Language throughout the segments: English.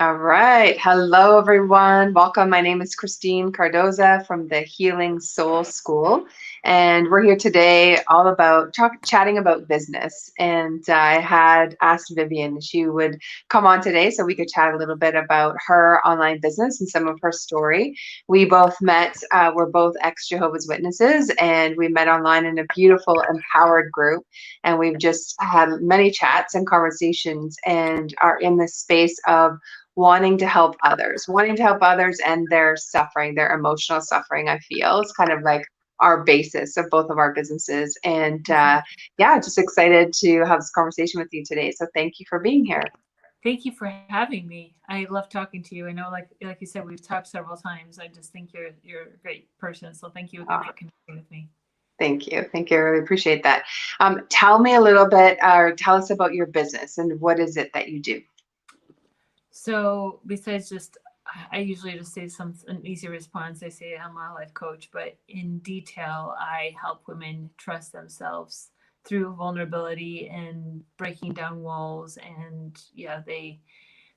All right. Hello, everyone. Welcome. My name is Christine Cardoza from the Healing Soul School. And we're here today all about chatting about business. And I had asked Vivian if she would come on today so we could chat a little bit about her online business and some of her story. We both met, we're both ex-Jehovah's Witnesses, and we met online in a beautiful, empowered group. And we've just had many chats and conversations and are in the space of wanting to help others and their suffering, their emotional suffering, I feel is kind of like our basis of both of our businesses. And yeah, just excited to have this conversation with you today. So thank you for being here. Thank you for having me. I love talking to you. I know, like you said, we've talked several times. I just think you're a great person. So thank you again Oh, for connecting with me. thank you. Thank you. I really appreciate that. Tell me a little bit, or tell us about your business and what is it that you do? So besides just, I usually just say an easy response. I say I'm a life coach, but in detail, I help women trust themselves through vulnerability and breaking down walls. And yeah, they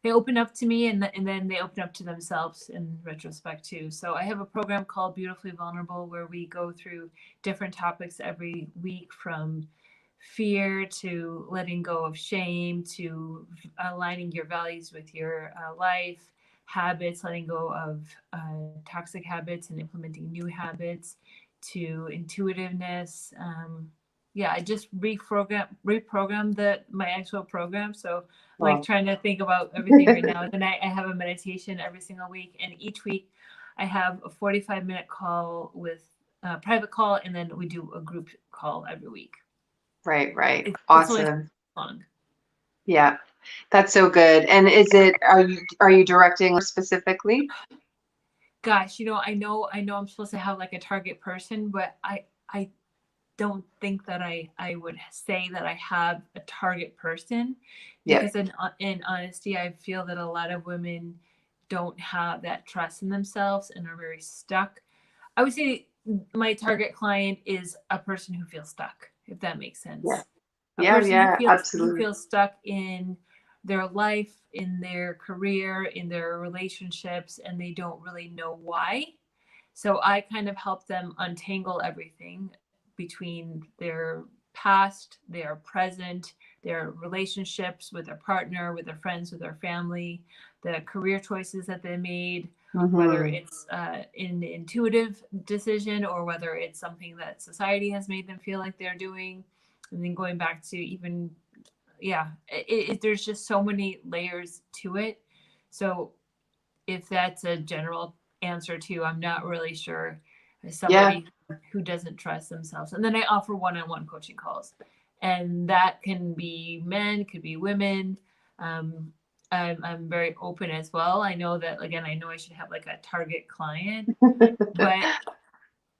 open up to me, and then they open up to themselves in retrospect too. So I have a program called Beautifully Vulnerable where we go through different topics every week, from fear to letting go of shame to aligning your values with your life, habits, letting go of toxic habits and implementing new habits, to intuitiveness. Yeah, I just reprogram my actual program. So like Well, trying to think about everything right now. And then I have a meditation every single week, and each week I have a 45-minute call with a private call, and then we do a group call every week. right, right. It's only Awesome. long. Yeah, that's so good. And are you directing specifically? Gosh, I know I'm supposed to have like a target person, but I don't think that I would say that I have a target person, Yep. because in honesty, I feel that a lot of women don't have that trust in themselves and are very stuck. I would say my target client is a person who feels stuck, if that makes Yeah. sense. A Yeah, person yeah, who absolutely. feels stuck in their life, in their career, in their relationships, and they don't really know why. So I kind of help them untangle everything between their past, their present, their relationships with their partner, with their friends, with their family, the career choices that they made, whether Mm-hmm. it's an intuitive decision or whether it's something that society has made them feel like they're doing. And then going back to even, yeah, there's just so many layers to it. So if that's a general answer to, I'm not really sure, as Yeah. somebody who doesn't trust themselves. And then I offer one-on-one coaching calls, and that can be men, could be women. Um, I'm very open as well. I know that, again, I know I should have like a target client, but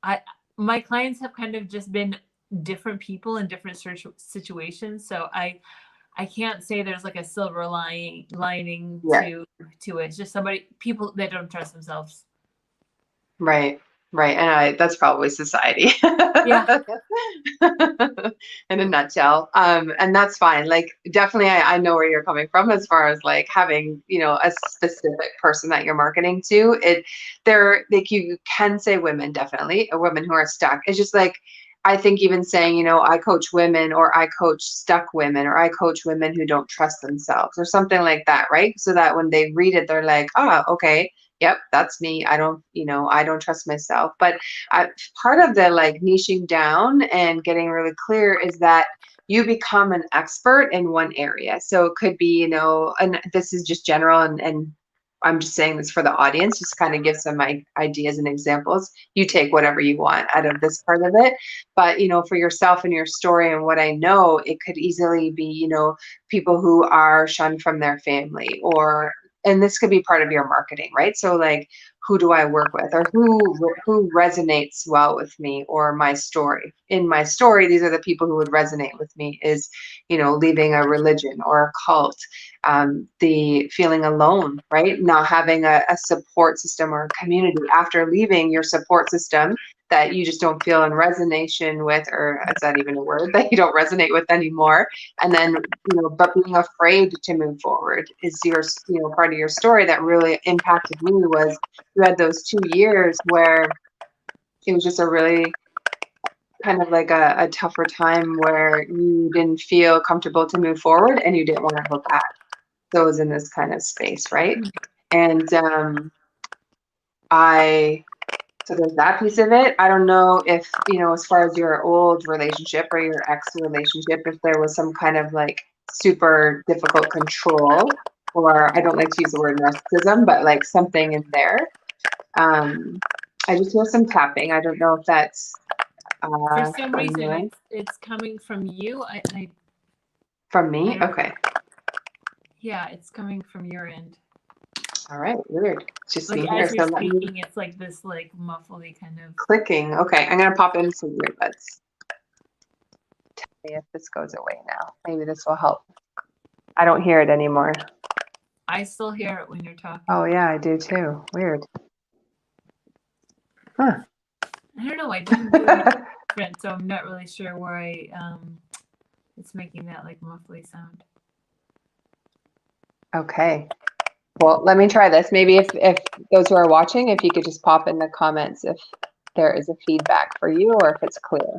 I my clients have kind of just been different people in different situations. So I can't say there's like a silver lining Yeah. to it. It's just people that don't trust themselves. Right. Right. And that's probably society Yeah. in a nutshell. And that's fine. Like, definitely, I know where you're coming from as far as like having, a specific person that you're marketing to. They're like, you can say women, definitely, women who are stuck. It's just like, I think even saying, I coach women or I coach stuck women or I coach women who don't trust themselves or something like that, right? So that when they read it, they're like, oh, okay, yep, that's me. I don't trust myself. But part of the like niching down and getting really clear is that you become an expert in one area. So it could be, and this is just general, and I'm just saying this for the audience, just kind of give some ideas and examples. You take whatever you want out of this part of it. But, for yourself and your story and what I know, it could easily be, people who are shunned from their family, or and this could be part of your marketing, right? So like, who do I work with, or who resonates well with me or my story? In my story, these are the people who would resonate with me. Is leaving a religion or a cult, the feeling alone, right? Not having a support system or a community after leaving your support system. that you just don't feel in resonation with, or is that even a word, that you don't resonate with anymore? And then, but being afraid to move forward is your, part of your story that really impacted me. Was you had those 2 years where it was just a really kind of like a tougher time where you didn't feel comfortable to move forward and you didn't want to go back. So it was in this kind of space, right? And so there's that piece of it. I don't know if, as far as your old relationship or your ex relationship, if there was some kind of like super difficult control, or I don't like to use the word narcissism, but like something in there. I just hear some tapping. I don't know if that's For some from reason, you. it's coming from you. From me? Okay. Yeah, it's coming from your end. All right. Weird. It's just Like me here. as you're So let me speaking, it's like this like muffly kind of clicking. Okay. I'm going to pop in some earbuds. Tell me if this goes away now. Maybe this will help. I don't hear it anymore. I still hear it when you're talking. Oh, yeah, I do too. Weird. Huh. I don't know. I didn't do anything different, so I'm not really sure why it's making that like muffly sound. Okay. Well, let me try this. Maybe if those who are watching, if you could just pop in the comments if there is a feedback for you or if it's clear.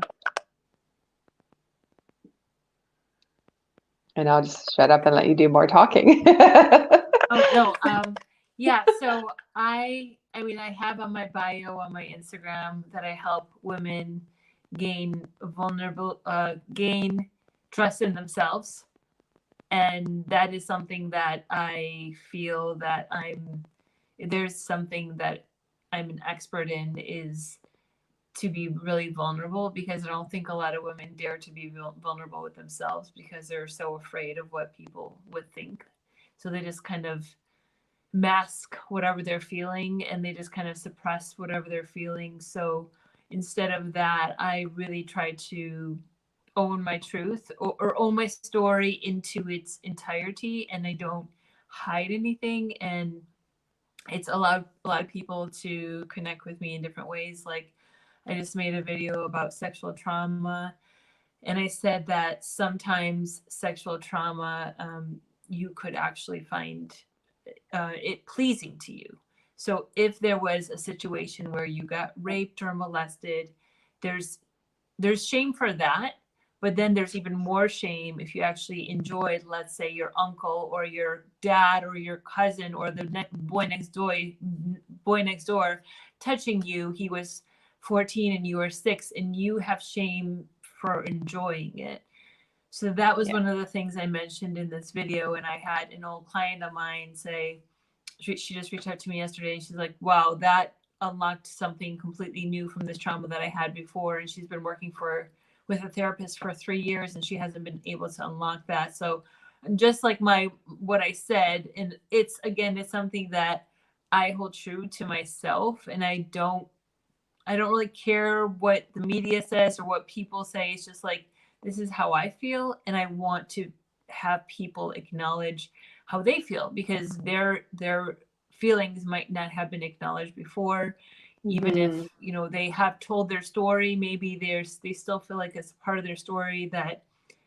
And I'll just shut up and let you do more talking. Oh no. Yeah. So I mean, I have on my bio on my Instagram that I help women gain trust in themselves, and that is something that I feel that there's something that I'm an expert in, is to be really vulnerable, because I don't think a lot of women dare to be vulnerable with themselves because they're so afraid of what people would think. So they just kind of mask whatever they're feeling, and they just kind of suppress whatever they're feeling. So instead of that, I really try to own my truth, or own my story into its entirety, and I don't hide anything. And it's allowed a lot of people to connect with me in different ways. Like I just made a video about sexual trauma, and I said that sometimes sexual trauma, you could actually find it pleasing to you. So if there was a situation where you got raped or molested, there's shame for that, but then there's even more shame if you actually enjoyed, let's say, your uncle or your dad or your cousin or the boy next door touching you. He was 14 and you were 6, and you have shame for enjoying it. So that was one of the things I mentioned in this video. And I had an old client of mine say, she just reached out to me yesterday, and she's like, wow, that unlocked something completely new from this trauma that I had before. And she's been working with a therapist for 3 years, and she hasn't been able to unlock that. So just like what I said, and it's something that I hold true to myself, and I don't really care what the media says or what people say. It's just like, this is how I feel, and I want to have people acknowledge how they feel, because their feelings might not have been acknowledged before. Even if they have told their story, maybe they still feel like it's part of their story that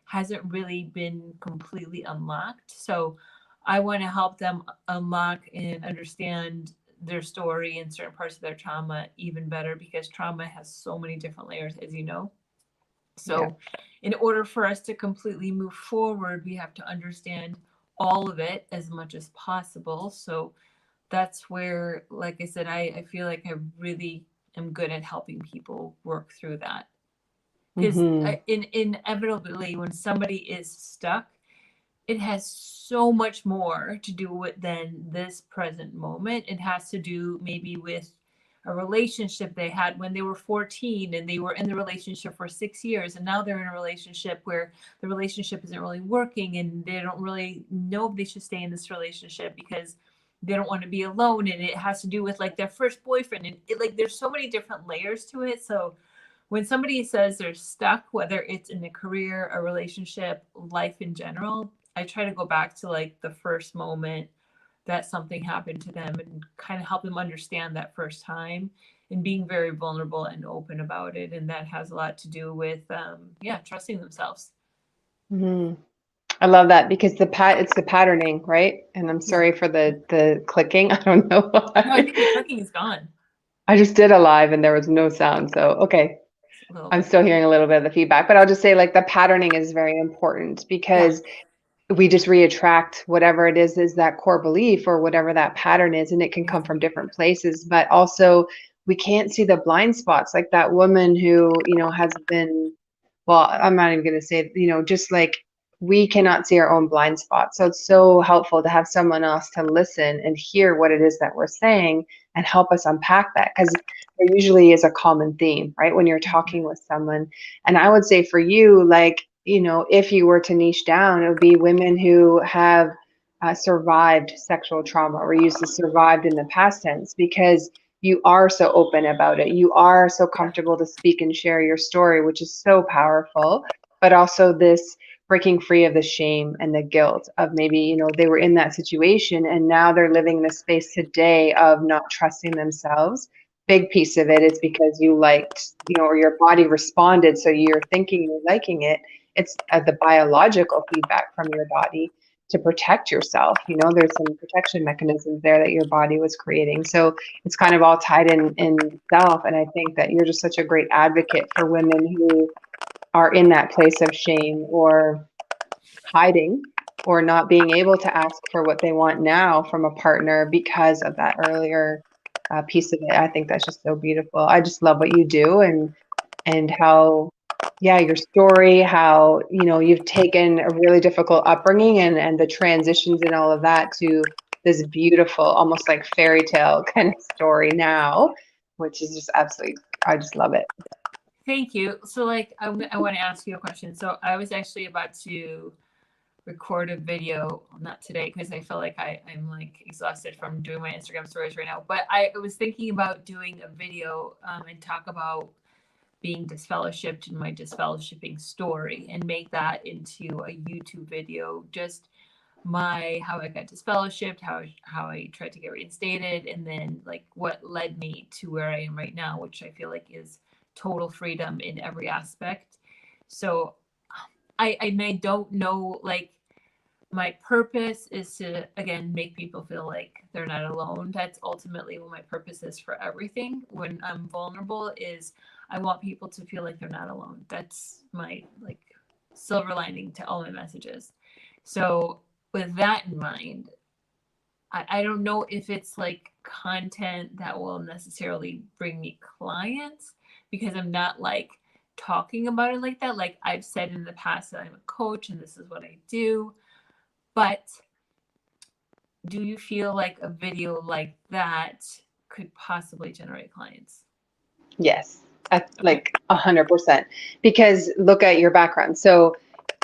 hasn't really been completely unlocked. So I want to help them unlock and understand their story and certain parts of their trauma even better, because trauma has so many different layers, as you know. So in order for us to completely move forward, we have to understand all of it as much as possible. So that's where, like I said, I feel like I really am good at helping people work through that. Because inevitably, when somebody is stuck, it has so much more to do with than this present moment. It has to do maybe with a relationship they had when they were 14, and they were in the relationship for 6 years, and now they're in a relationship where the relationship isn't really working, and they don't really know if they should stay in this relationship because they don't want to be alone. And it has to do with like their first boyfriend, and there's so many different layers to it. So when somebody says they're stuck, whether it's in a career, a relationship, life in general, I try to go back to like the first moment that something happened to them, and kind of help them understand that first time. and being very vulnerable and open about it. And that has a lot to do with, trusting themselves. Mhm. I love that because it's the patterning, right? And I'm Yeah. sorry for the clicking. I don't know No, I why. think the clicking is gone I just did a live and there was no sound. So, okay. a little I'm bit. still hearing a little bit of the feedback, but I'll just say like the patterning is very important Yeah. because we just reattract whatever it is that core belief or whatever that pattern is, and it can come from different places. But also, we can't see the blind spots, like that woman who, has been, well, I'm not even going to say, just like we cannot see our own blind spots. So it's so helpful to have someone else to listen and hear what it is that we're saying and help us unpack that, because there usually is a common theme, right? When you're talking with someone. And I would say for you, like, if you were to niche down, it would be women who have survived sexual trauma, or use the survived in the past tense, because you are so open about it. You are so Yeah. comfortable to speak and share your story, which is so powerful. But also this breaking free of the shame and the guilt of maybe, they were in that situation and now they're living in a space today of not trusting themselves. Big piece of it is because you liked, or your body responded. So you're thinking you're liking it. It's the biological feedback from your body to protect yourself. There's some protection mechanisms there that your body was creating. So it's kind of all tied in self. And I think that you're just such a great advocate for women who are in that place of shame or hiding or not being able to ask for what they want now from a partner because of that earlier piece of it. I think that's just so beautiful. I just love what you do, and how, yeah, your story, how, you've taken a really difficult upbringing and the transitions and all of that to this beautiful, almost like fairy tale kind of story now, which is just absolutely, I just love it. Thank you. So, like, I want to ask you a question. So, I was actually about to record a video, not today because I feel like I'm like exhausted from doing my Instagram stories right now. But I was thinking about doing a video and talk about being disfellowshipped and my disfellowshipping story and make that into a YouTube video. Just how I got disfellowshipped, how I tried to get reinstated, and then like what led me to where I am right now, which I feel like is total freedom in every aspect. So I don't know, like, my purpose is to again make people feel like they're not alone. That's ultimately what my purpose is for everything. When I'm vulnerable, is I want people to feel like they're not alone. That's my like silver lining to all my messages. So with that in mind, I don't know if it's like content that will necessarily bring me clients, because I'm not like talking about it like that. Like I've said in the past that I'm a coach and this is what I do. But do you feel like a video like that could possibly generate clients? Yes, Okay. like 100%. Because look at your background. So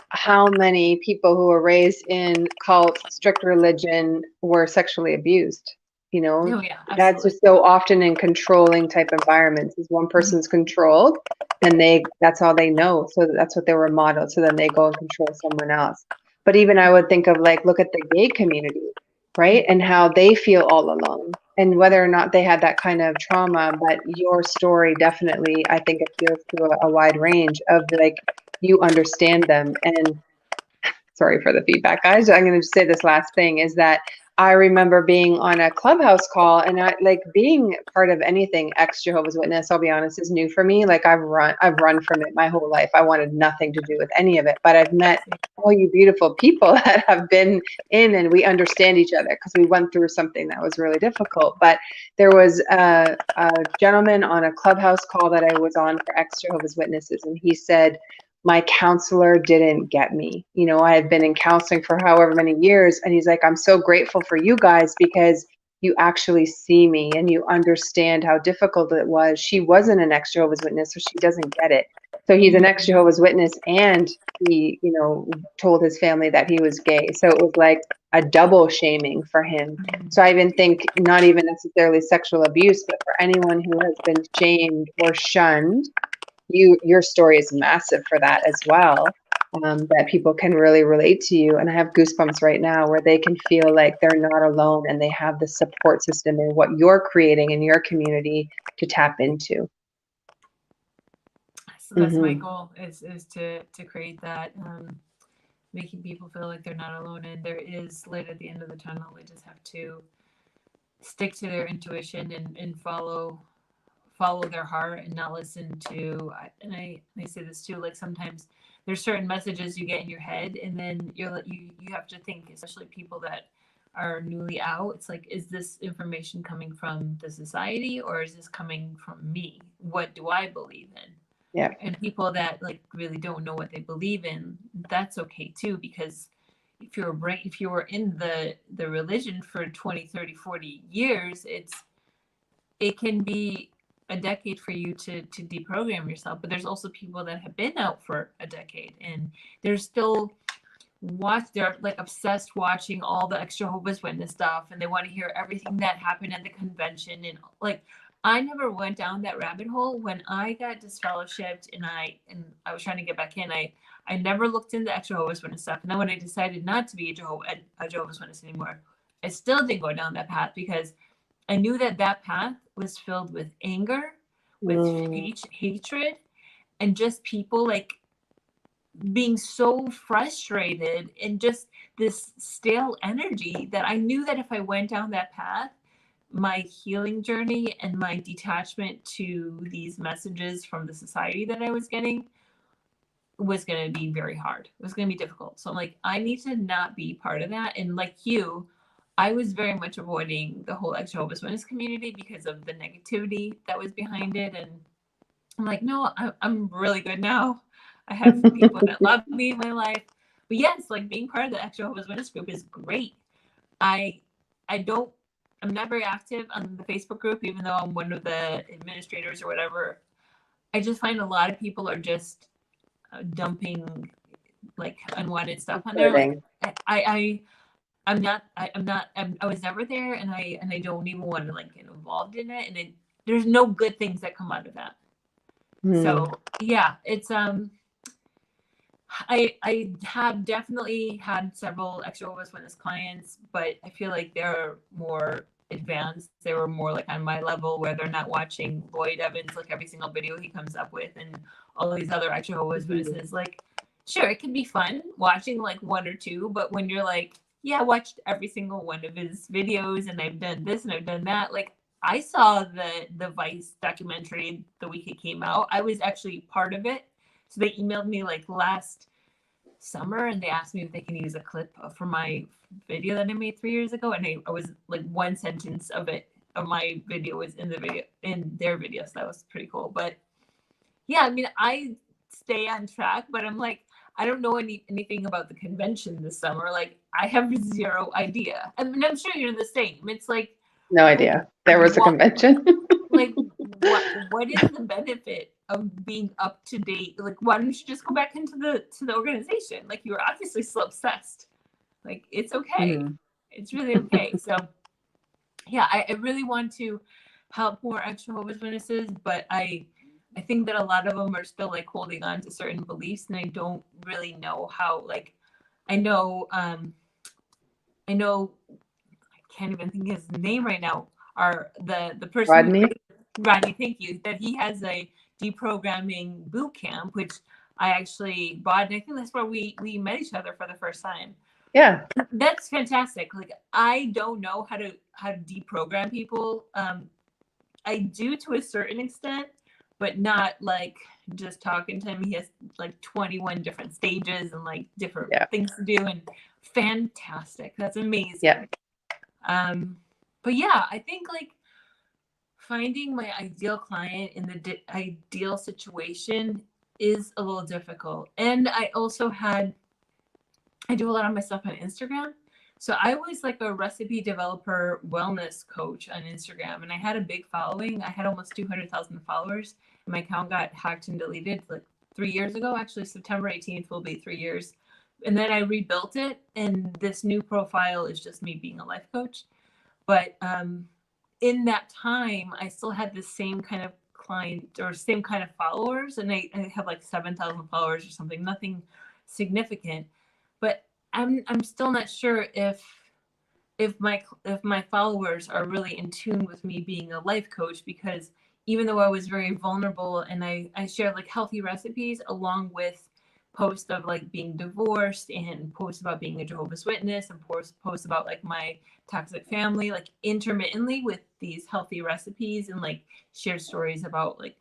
how many people who were raised in cults, strict religion, were sexually abused? Oh yeah, That's absolutely. just so often in controlling type environments. Is one Mhm. person's controlled, then that's all they know. So that's what they were modeled. So then they go and control someone else. But even I would think of like, look at the gay community, right? And how they feel all alone, and whether or not they had that kind of trauma. But your story definitely, I think, appeals to a wide range of like, you understand them. And sorry for the feedback, guys. I'm going to say this last thing is that I remember being on a Clubhouse call, and I like being part of anything ex Jehovah's Witness, I'll be honest, is new for me. Like I've run from it my whole life. I wanted nothing to do with any of it, but I've met all you beautiful people that have been in, and we understand each other because we went through something that was really difficult. But there was a gentleman on a Clubhouse call that I was on for ex Jehovah's Witnesses, and he said, my counselor didn't get me. I had been in counseling for however many years. And he's like, I'm so grateful for you guys because you actually see me and you understand how difficult it was. She wasn't an ex Jehovah's Witness, so she doesn't get it. So he's an ex Jehovah's Witness, and he, told his family that he was gay. So it was like a double shaming for him. So I even think not even necessarily sexual abuse, but for anyone who has been shamed or shunned, your story is massive for that as well. that people can really relate to you. And I have goosebumps right now where they can feel like they're not alone and they have the support system and what you're creating in your community to tap into. So that's my goal is to create that, making people feel like they're not alone and there is light at the end of the tunnel. They just have to stick to their intuition and follow their heart and not listen to, and I say this too, like sometimes there's certain messages you get in your head and then you have to think, especially people that are newly out, it's like, is this information coming from the society or is this coming from me? What do I believe in? Yeah. And people that like really don't know what they believe in, that's okay too, because if you were in the religion for 20, 30, 40 years, it can be a decade for you to deprogram yourself. But there's also people that have been out for a decade and they're still they're like obsessed watching all the Jehovah's Witness stuff and they want to hear everything that happened at the convention. And like, I never went down that rabbit hole. When I got disfellowshipped and I was trying to get back in, I never looked into Jehovah's Witness stuff. And then when I decided not to be a Jehovah's Witness anymore, I still didn't go down that path because I knew that path was filled with anger, with hatred, and just people like being so frustrated and just this stale energy that I knew that if I went down that path, my healing journey and my detachment to these messages from the society that I was getting was going to be very hard. It was going to be difficult. So I'm like, I need to not be part of that. And like you, I was very much avoiding the whole Jehovah's Witness community because of the negativity that was behind it. And I'm like, no, I'm really good now. I have people that love me in my life. But yes, like being part of the Jehovah's Witness group is great. I'm not very active on the Facebook group, even though I'm one of the administrators or whatever. I just find a lot of people are just dumping like unwanted stuff on there. Like I was never there, and I don't even want to like get involved in it. And there's no good things that come out of that. So yeah, it's I have definitely had several Jehovah's Witness clients, but I feel like they're more advanced. They were more like on my level where they're not watching Lloyd Evans like every single video he comes up with and all these other Jehovah's Witnesses. Like, sure, it can be fun watching like one or two, but when you're like, yeah, I watched every single one of his videos and I've done this and I've done that. Like, I saw the Vice documentary the week it came out. I was actually part of it. So they emailed me like last summer and they asked me if they can use a clip from my video that I made 3 years ago. And I was like, one sentence of my video was in their video. So that was pretty cool. But yeah, I mean, I stay on track, but I'm like, I don't know anything about the convention this summer. Like, I have zero idea. I mean, I'm sure you're the same. It's like, no idea. There was a convention. Like, what is the benefit of being up to date? Like, why don't you just go back into the organization? Like, you're obviously so obsessed. Like, it's okay. It's really okay. So yeah, I really want to help more Jehovah's Witnesses, but I think that a lot of them are still like holding on to certain beliefs, and I don't really know how. Like, I know I can't even think his name right now. The person Rodney, thank you. That he has a deprogramming boot camp, which I actually bought, and I think that's where we met each other for the first time. Yeah, that's fantastic. Like, I don't know how to deprogram people. I do to a certain extent, but not like just talking to him. He has like 21 different stages and like different things to do, and fantastic. That's amazing. Yeah. But yeah, I think like finding my ideal client in the ideal situation is a little difficult. And I also I do a lot of my stuff on Instagram. So I was like a recipe developer wellness coach on Instagram, and I had a big following. I had almost 200,000 followers. And my account got hacked and deleted like 3 years ago. Actually, September 18th will be 3 years. And then I rebuilt it, and this new profile is just me being a life coach. But in that time, I still had the same kind of client or same kind of followers, and I have like 7,000 followers or something. Nothing significant. But I'm still not sure if my followers are really in tune with me being a life coach, because even though I was very vulnerable and I shared like healthy recipes along with posts of like being divorced and posts about being a Jehovah's Witness and posts about like my toxic family, like intermittently with these healthy recipes, and like shared stories about like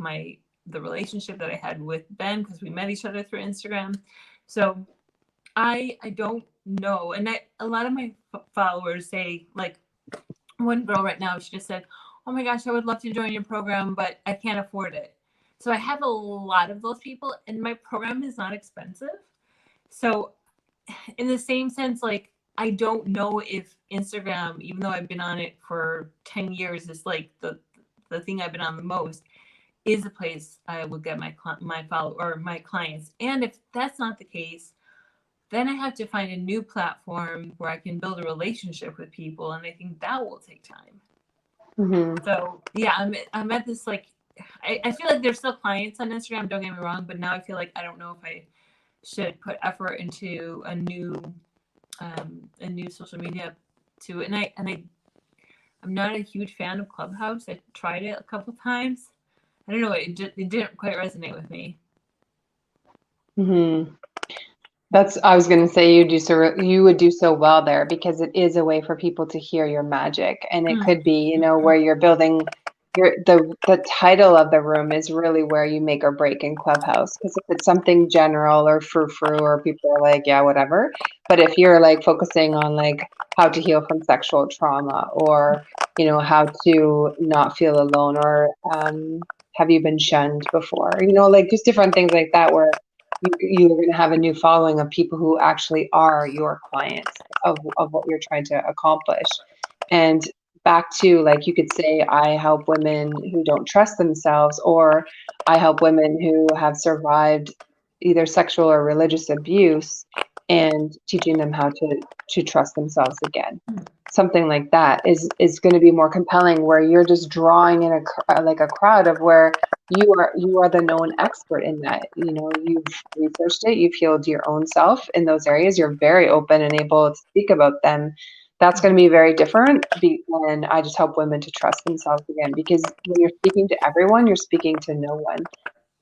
the relationship that I had with Ben, because we met each other through Instagram. So I don't know. And a lot of my followers say, like, one girl right now, she just said, "Oh my gosh, I would love to join your program, but I can't afford it." So I have a lot of those people, and my program is not expensive. So in the same sense, like, I don't know if Instagram, even though I've been on it for 10 years, is like the thing I've been on the most, is a place I would get my follow or my clients. And if that's not the case, then I have to find a new platform where I can build a relationship with people, and I think that will take time. Mm-hmm. So yeah, I'm at this like, I feel like there's still clients on Instagram, don't get me wrong, but now I feel like I don't know if I should put effort into a new social media too. And I'm not a huge fan of Clubhouse. I tried it a couple times. I don't know, it didn't quite resonate with me. Mm-hmm. I was going to say you would do so well there, because it is a way for people to hear your magic. And it could be, where you're building the title of the room is really where you make or break in Clubhouse. Because if it's something general or frou-frou, or people are like, yeah, whatever. But if you're like focusing on like how to heal from sexual trauma, or, how to not feel alone, or have you been shunned before, like just different things like that, where you're going to have a new following of people who actually are your clients of what you're trying to accomplish. And back to, like, you could say, I help women who don't trust themselves, or I help women who have survived either sexual or religious abuse, and teaching them how to trust themselves again. Something like that is going to be more compelling, where you're just drawing in a crowd of where you are the known expert in that. You've researched it, you've healed your own self in those areas, you're very open and able to speak about them. That's going to be very different when I just help women to trust themselves again, because when you're speaking to everyone, you're speaking to no one.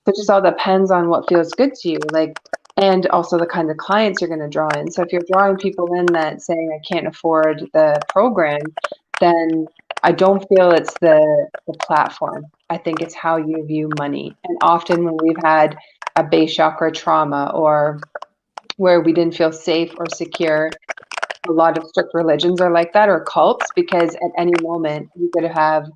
So it just all depends on what feels good to you, like, and also the kind of clients you're going to draw in. So if you're drawing people in that saying, I can't afford the program, then I don't feel it's the platform. I think it's how you view money. And often when we've had a base chakra trauma, or where we didn't feel safe or secure, a lot of strict religions are like that, or cults, because at any moment you could have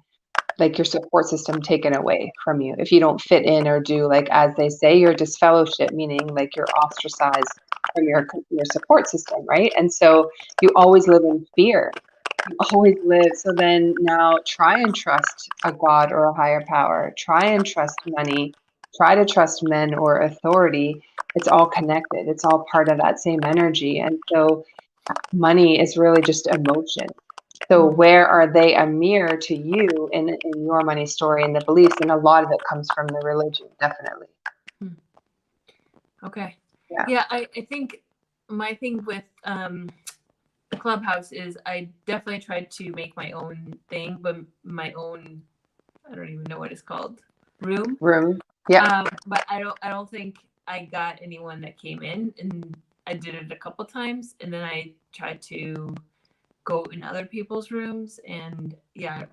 like your support system taken away from you if you don't fit in or do, like, as they say, your disfellowship, meaning like you're ostracized from your support system, right? And so you always live in fear. You always live. So then now try and trust a God or a higher power. Try and trust money. Try to trust men or authority. It's all connected. It's all part of that same energy. And so money is really just emotion. So where are they a mirror to you in your money story and the beliefs? And a lot of it comes from the religion, definitely. Okay. Yeah. Yeah, I think my thing with the Clubhouse is I definitely tried to make my own thing, but my own, I don't even know what it's called, room. Yeah. But I don't think I got anyone that came in, and I did it a couple times, and then I tried to go in other people's rooms, and yeah,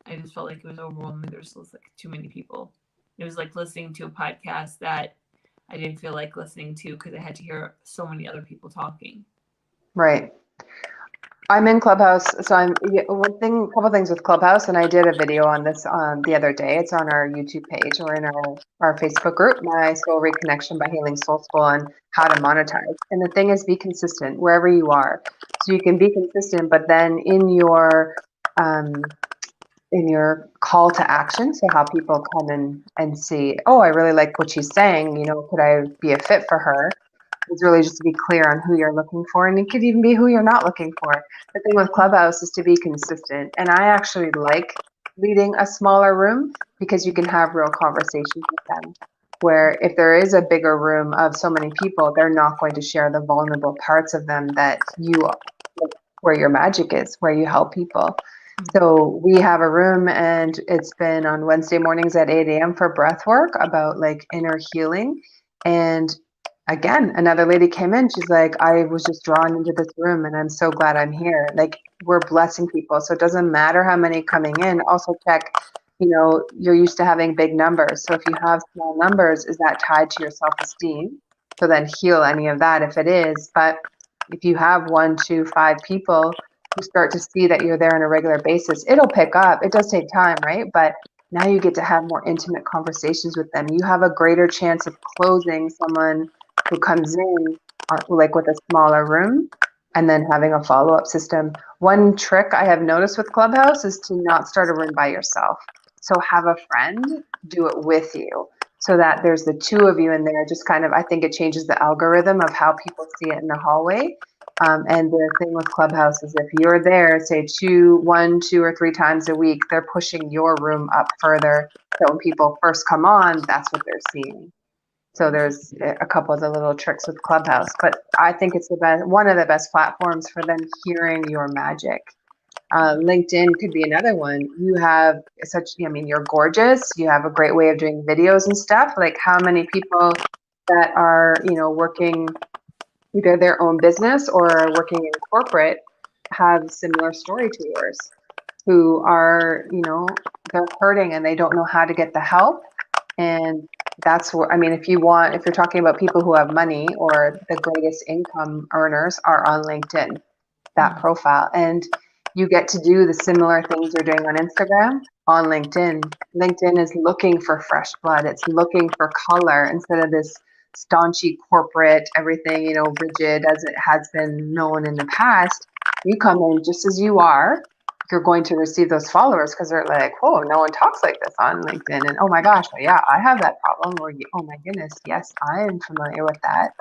I just felt like it was overwhelming. There was just like too many people. It was like listening to a podcast that I didn't feel like listening to, because I had to hear so many other people talking. Right. I'm in Clubhouse, so a couple things with Clubhouse, and I did a video on this the other day. It's on our YouTube page or in our Facebook group, My Soul Reconnection by Healing Soul School, on how to monetize. And the thing is, be consistent wherever you are. So you can be consistent, but then in your call to action, so how people come in and see, oh, I really like what she's saying, could I be a fit for her? It's really just to be clear on who you're looking for, and it could even be who you're not looking for. The thing with Clubhouse is to be consistent, and I actually like leading a smaller room, because you can have real conversations with them. where if there is a bigger room of so many people, they're not going to share the vulnerable parts of them that where your magic is, where you help people. So we have a room, and it's been on Wednesday mornings at 8 a.m. for breath work about like inner healing. And again, another lady came in. She's like, I was just drawn into this room and I'm so glad I'm here. Like, we're blessing people. So it doesn't matter how many coming in. Also check, you're used to having big numbers. So if you have small numbers, is that tied to your self-esteem? So then heal any of that if it is. But if you have 1, 2, 5 people who start to see that you're there on a regular basis, it'll pick up. It does take time, right? But now you get to have more intimate conversations with them. You have a greater chance of closing someone who comes in like with a smaller room, and then having a follow-up system. One trick I have noticed with Clubhouse is to not start a room by yourself. So have a friend do it with you, so that there's the two of you in there. Just kind of, I think it changes the algorithm of how people see it in the hallway. And the thing with Clubhouse is if you're there, say 1, 2, or 3 times a week, they're pushing your room up further. So when people first come on, that's what they're seeing. So there's a couple of the little tricks with Clubhouse, but I think it's one of the best platforms for them hearing your magic. LinkedIn could be another one. You have you're gorgeous. You have a great way of doing videos and stuff. Like, how many people that are, working either their own business or working in corporate have similar story to yours, who are, they're hurting and they don't know how to get the help. And that's where, if you're talking about people who have money or the greatest income earners are on LinkedIn, that profile. And you get to do the similar things you're doing on Instagram on LinkedIn. LinkedIn is looking for fresh blood. It's looking for color instead of this staunchy corporate, everything, rigid as it has been known in the past. You come in just as you are. You're going to receive those followers because they're like, oh, no one talks like this on LinkedIn. And oh my gosh, well, yeah, I have that problem. Or, oh my goodness, yes, I am familiar with that.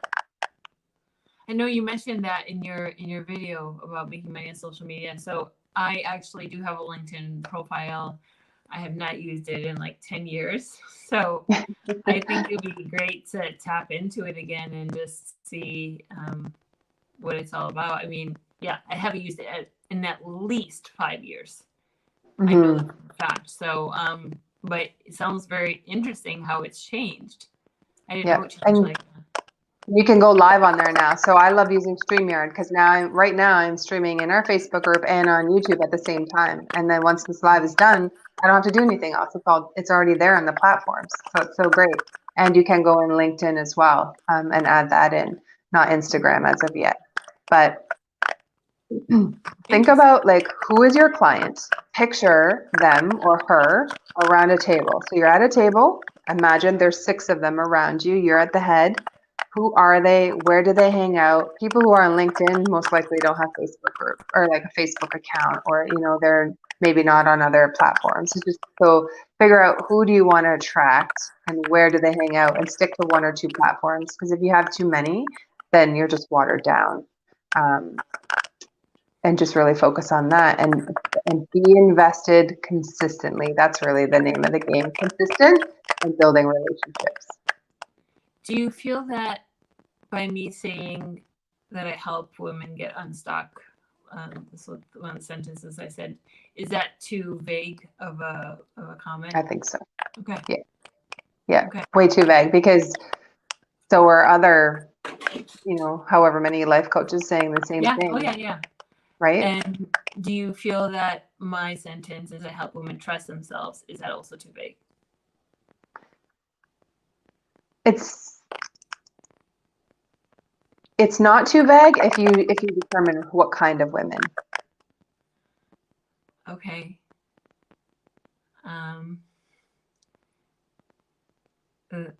I know you mentioned that in your video about making money on social media. So I actually do have a LinkedIn profile. I have not used it in like 10 years. So I think it'd be great to tap into it again and just see what it's all about. Yeah, I haven't used it in at least 5 years. Mm-hmm. I know that for a fact. So, but it sounds very interesting how it's changed. I didn't know it changed like that. You can go live on there now. So I love using StreamYard because right now I'm streaming in our Facebook group and on YouTube at the same time. And then once this live is done, I don't have to do anything else. It's already there on the platforms. So it's so great. And you can go in LinkedIn as well and add that in. Not Instagram as of yet. But think about, like, who is your client? Picture them or her around a table. So you're at a table. Imagine there's 6 of them around you. You're at the head. Who are they? Where do they hang out? People who are on LinkedIn most likely don't have Facebook group or like a Facebook account, or they're maybe not on other platforms. So figure out who do you want to attract and where do they hang out, and stick to 1 or 2 platforms, because if you have too many, then you're just watered down. And just really focus on that and be invested consistently. That's really the name of the game. Consistent and building relationships. Do you feel that by me saying that I help women get unstuck, this was one of the sentences I said, is that too vague of a comment? I think so. Okay. Yeah. Okay. Way too vague, because so are other, however many life coaches saying the same thing. Oh yeah. Right. And do you feel that my sentence is I help women trust themselves, is that also too vague? It's not too vague if you determine what kind of women. Okay.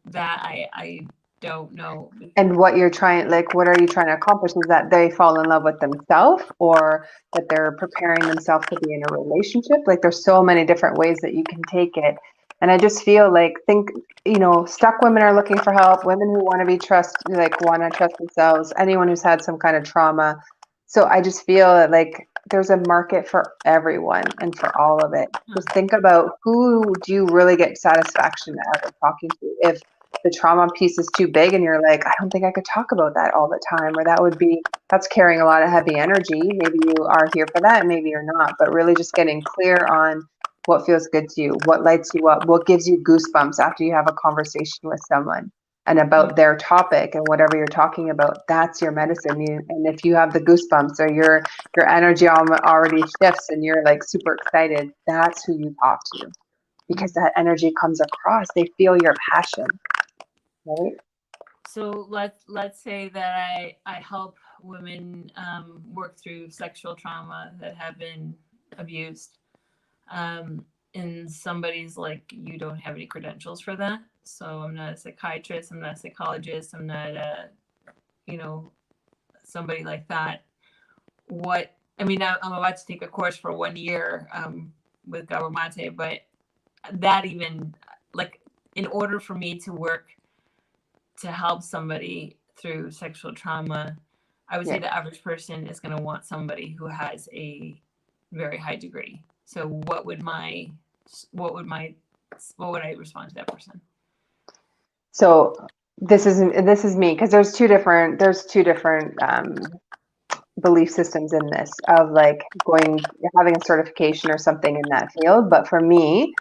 That I don't know. And what you're trying, what are you trying to accomplish? Is that they fall in love with themselves, or that they're preparing themselves to be in a relationship? Like, there's so many different ways that you can take it. And I just feel like, stuck women are looking for help, women who want to be want to trust themselves, anyone who's had some kind of trauma. So I just feel like there's a market for everyone and for all of it. Just think about, who do you really get satisfaction out of talking to? If the trauma piece is too big and you're like, I don't think I could talk about that all the time, or that's carrying a lot of heavy energy. Maybe you are here for that, maybe you're not, but really just getting clear on what feels good to you, what lights you up, what gives you goosebumps after you have a conversation with someone and about their topic and whatever you're talking about. That's your medicine. And if you have the goosebumps or your energy already shifts and you're like super excited, that's who you talk to, because that energy comes across. They feel your passion, right? So let's say that I help women work through sexual trauma that have been abused. And somebody's like, you don't have any credentials for that. So I'm not a psychiatrist, I'm not a psychologist, I'm not a, somebody like that. I'm about to take a course for 1 year with Gabor Mate, but that even, like, in order for me to work to help somebody through sexual trauma, I would say the average person is going to want somebody who has a very high degree. So what would I respond to that person? So this is me, because there's two different belief systems in this, of like having a certification or something in that field. But for me,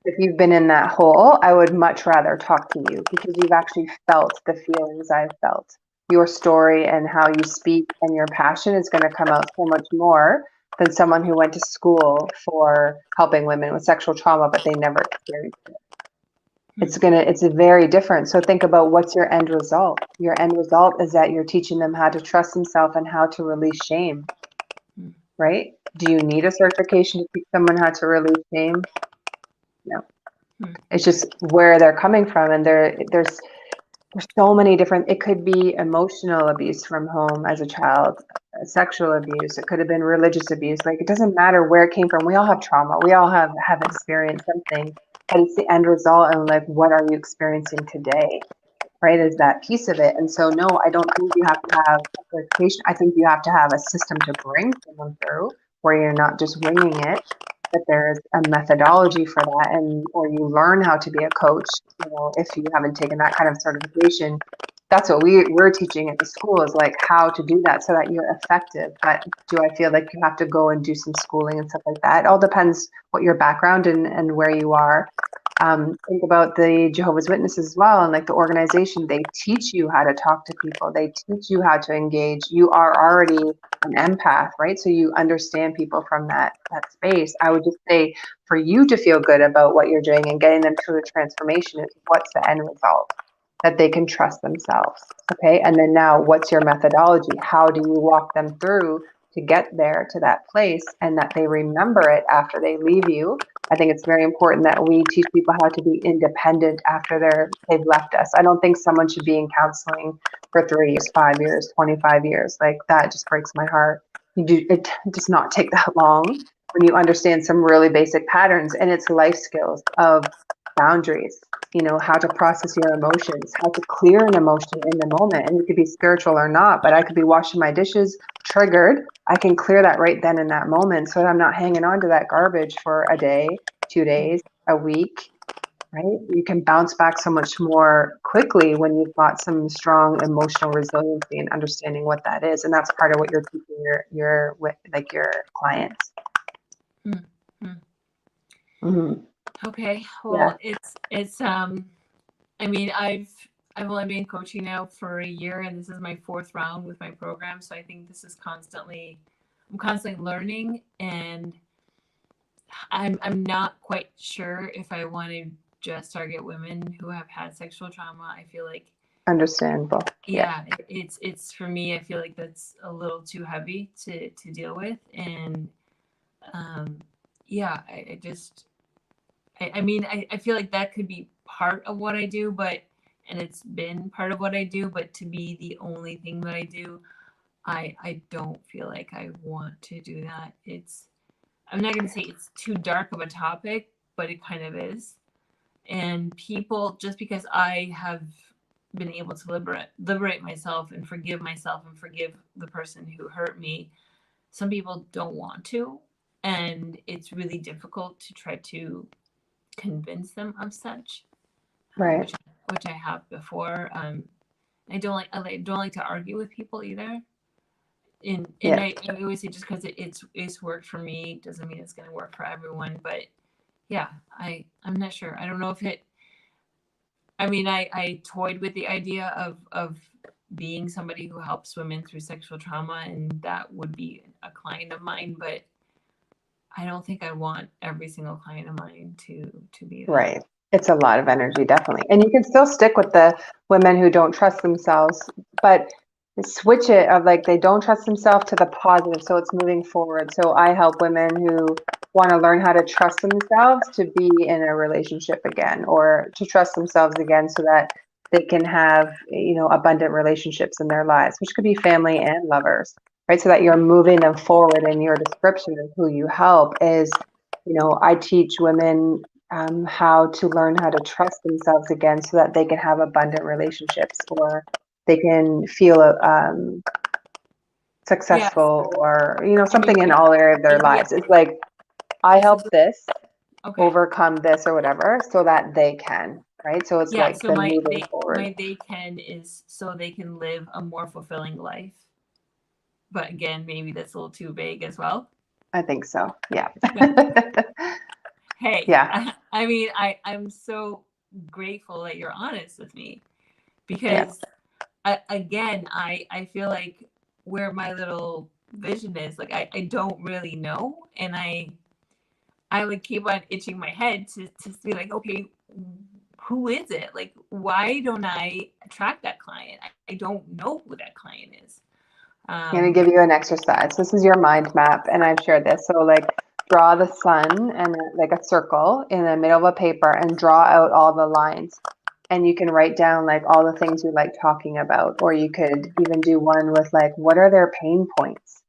if you've been in that hole, I would much rather talk to you, because you've actually felt the feelings I've felt. Your story and how you speak and your passion is going to come out so much more than someone who went to school for helping women with sexual trauma, but they never experienced it. It's very different. So think about, what's your end result? Your end result is that you're teaching them how to trust themselves and how to release shame, right? Do you need a certification to teach someone how to release shame? No. It's just where they're coming from. And there's so many different, it could be emotional abuse from home as a child, sexual abuse, it could have been religious abuse. Like, it doesn't matter where it came from. We all have trauma. We all have experienced something, but it's the end result. And like, what are you experiencing today? Right? Is that piece of it. And so, no, I don't think you have to have a certification. I think you have to have a system to bring someone through, where you're not just winging it, that there's a methodology for that, or you learn how to be a coach. If you haven't taken that kind of certification, that's what we're teaching at the school, is like how to do that so that you're effective. But do I feel like you have to go and do some schooling and stuff like that? It all depends what your background and where you are. Think about the Jehovah's Witnesses as well, and like the organization, they teach you how to talk to people. They teach you how to engage. You are already an empath, right? So you understand people from that space. I would just say, for you to feel good about what you're doing and getting them through a transformation, is what's the end result? That they can trust themselves. Okay. And then now, what's your methodology? How do you walk them through to get there to that place, and that they remember it after they leave you? I think it's very important that we teach people how to be independent after they've left us. I don't think someone should be in counseling for 3 years, 5 years, 25 years. Like, that just breaks my heart. It does not take that long when you understand some really basic patterns, and it's life skills of boundaries, how to process your emotions, how to clear an emotion in the moment. And it could be spiritual or not, but I could be washing my dishes, triggered. I can clear that right then in that moment, so that I'm not hanging on to that garbage for a day, 2 days, a week, right? You can bounce back so much more quickly when you've got some strong emotional resiliency and understanding what that is. And that's part of what you're teaching your clients. Mm-hmm. Mm-hmm. Okay. Well, it's I've only been coaching now for a year, and this is my 4th round with my program. So I think this is I'm constantly learning, and I'm not quite sure if I want to just target women who have had sexual trauma. I feel like, understandable. Yeah. It's for me, I feel like that's a little too heavy to deal with. And I feel like that could be part of what I do, and it's been part of what I do, but to be the only thing that I do, I don't feel like I want to do that. I'm not going to say it's too dark of a topic, but it kind of is. And people, just because I have been able to liberate myself and forgive the person who hurt me, some people don't want to. And it's really difficult to try to convince them of such. Right. which I have before. I don't like to argue with people either. And Yeah. I always say just because it's worked for me doesn't mean it's going to work for everyone. But yeah, I'm not sure. I don't know if it. I mean, I toyed with the idea of being somebody who helps women through sexual trauma, and that would be a client of mine. But I don't think I want every single client of mine to be that. Right. It's a lot of energy, definitely. And you can still stick with the women who don't trust themselves, but switch it of like they don't trust themselves to the positive. So it's moving forward. So I help women who want to learn how to trust themselves to be in a relationship again or to trust themselves again so that they can have, abundant relationships in their lives, which could be family and lovers, right? So that you're moving them forward and your description of who you help is I teach women how to learn how to trust themselves again so that they can have abundant relationships or they can feel Yes, successful or, and something in all area of their maybe lives. It's like, I this is help this okay. overcome this or whatever so that they can, right? So it's Yeah, like so the moving forward. my they can is so they can live a more fulfilling life. But again, maybe that's a little too vague as well. I think so. Yeah. Hey, Yeah. I mean, I'm so grateful that you're honest with me Yeah. because again, I feel like where my little vision is, like I don't really know, and I like keep on itching my head to be like, okay, who is it? Like, why don't I attract that client? I don't know who that client is. I'm going Um, to give you an exercise. This is your mind map, and I've shared this. So, like, draw the sun and like a circle in the middle of a paper and draw out all the lines. And you can write down like all the things you like talking about, or you could even do one with like, what are their pain points?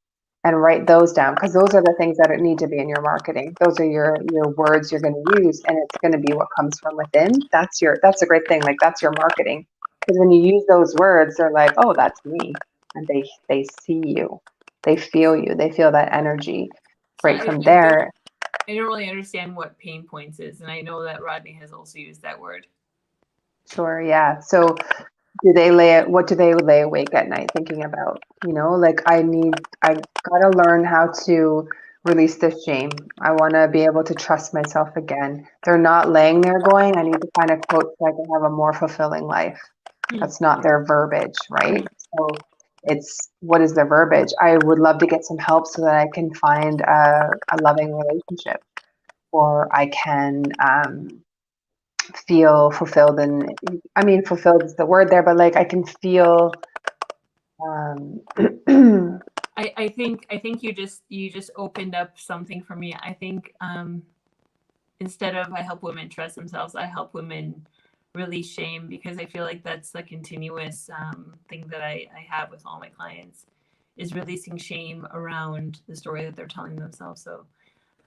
And write those down because those are the things that need to be in your marketing. Those are your words you're going to use, and it's going to be what comes from within. That's a great thing. Like that's your marketing because when you use those words, they're like, oh, that's me, and they see you, they feel you, they feel that energy. so Right from there, I don't really understand what pain points is, and I know that Rodney has also used that word. sure, yeah. So what do they lay awake at night thinking about? Like I gotta learn how to release this shame. I want to be able to trust myself again. They're not laying there going, I need to find a quote so I can have a more fulfilling life. Hmm. That's not their verbiage, Hmm. right? So it's what is their verbiage? I would love to get some help so that I can find a loving relationship or I can feel fulfilled. And I mean, fulfilled is the word there, but like I can feel um, I think you just opened up something for me. I think instead of I help women trust themselves, I help women release shame because I feel like that's the continuous thing that I have with all my clients is releasing shame around the story that they're telling themselves. So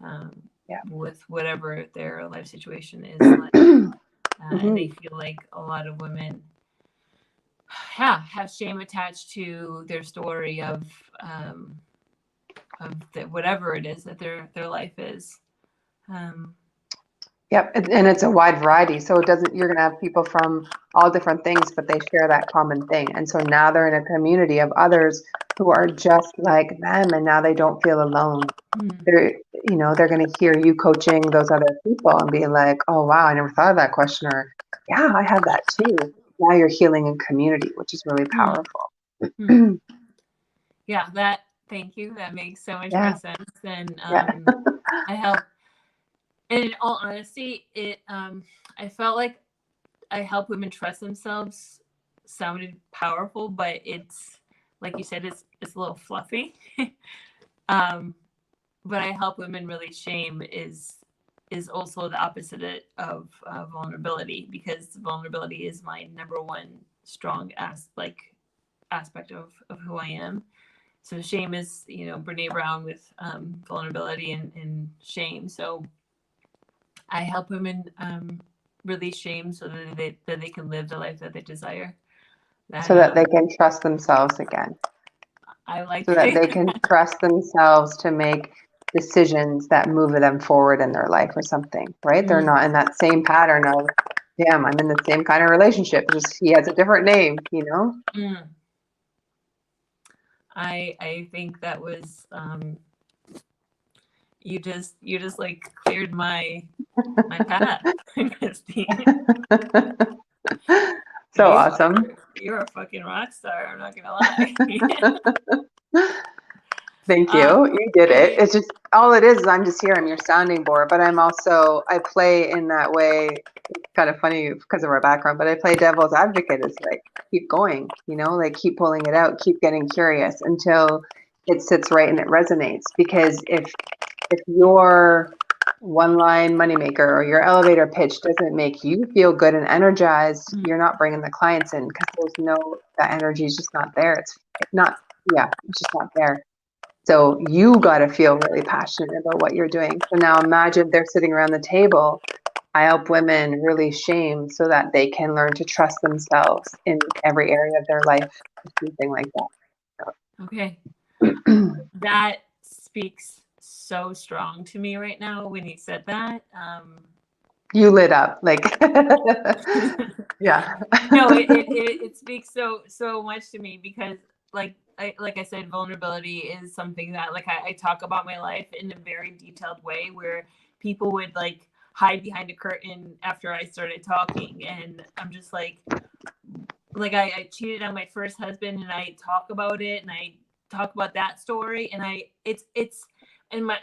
um, yeah. with whatever their life situation is like, and Hmm. they feel like a lot of women, yeah, have shame attached to their story of whatever it is that their life is. Um, Yep, and it's a wide variety. So it doesn't, you're going to have people from all different things, but they share that common thing. And so now they're in a community of others who are just like them, and now they don't feel alone. mm, They're going to hear you coaching those other people and be like, oh, wow, I never thought of that question. Or, yeah, I have that too. Now you're healing in community, which is really mm, powerful. mm. Yeah, that thank you. That makes so much more Yeah, sense. And yeah. I help. And in all honesty, it I felt like I help women trust themselves sounded powerful, but it's like you said, it's a little fluffy. um, but I help women release shame is also the opposite of vulnerability because vulnerability is my number one strong aspect of who I am. So shame is, Brene Brown with vulnerability and shame. So I help women release shame so that they can live the life that they desire. That So that they can trust themselves again. I So like. that they can trust themselves to make decisions that move them forward in their life or something, right? They're Mm, not in that same pattern of, Damn, I'm in the same kind of relationship, just he has a different name, you know? Mm. I think that was you just like cleared my path, Christine. So awesome. You're a fucking rock star. I'm not gonna lie. Thank you. You did it. It's just all it is I'm just here. I'm your sounding board, but I play in that way. It's kind of funny because of our background, but I play devil's advocate. It's like, keep going, you know, like keep pulling it out, keep getting curious until it sits right and it resonates. Because if your one line moneymaker or your elevator pitch doesn't make you feel good and energized, you're not bringing the clients in because that energy is just not there. It's not, yeah, it's just not there. So you got to feel really passionate about what you're doing. So now imagine they're sitting around the table. I help women release shame so that they can learn to trust themselves in every area of their life, something like that. Okay. That speaks so strong to me right now when you said that. You lit up, like, yeah. No, it speaks so much to me because like I said, vulnerability is something that like I talk about my life in a very detailed way where people would like hide behind a curtain after I started talking, and I'm just like I cheated on my first husband, and I talk about it, and I talk about that story, and I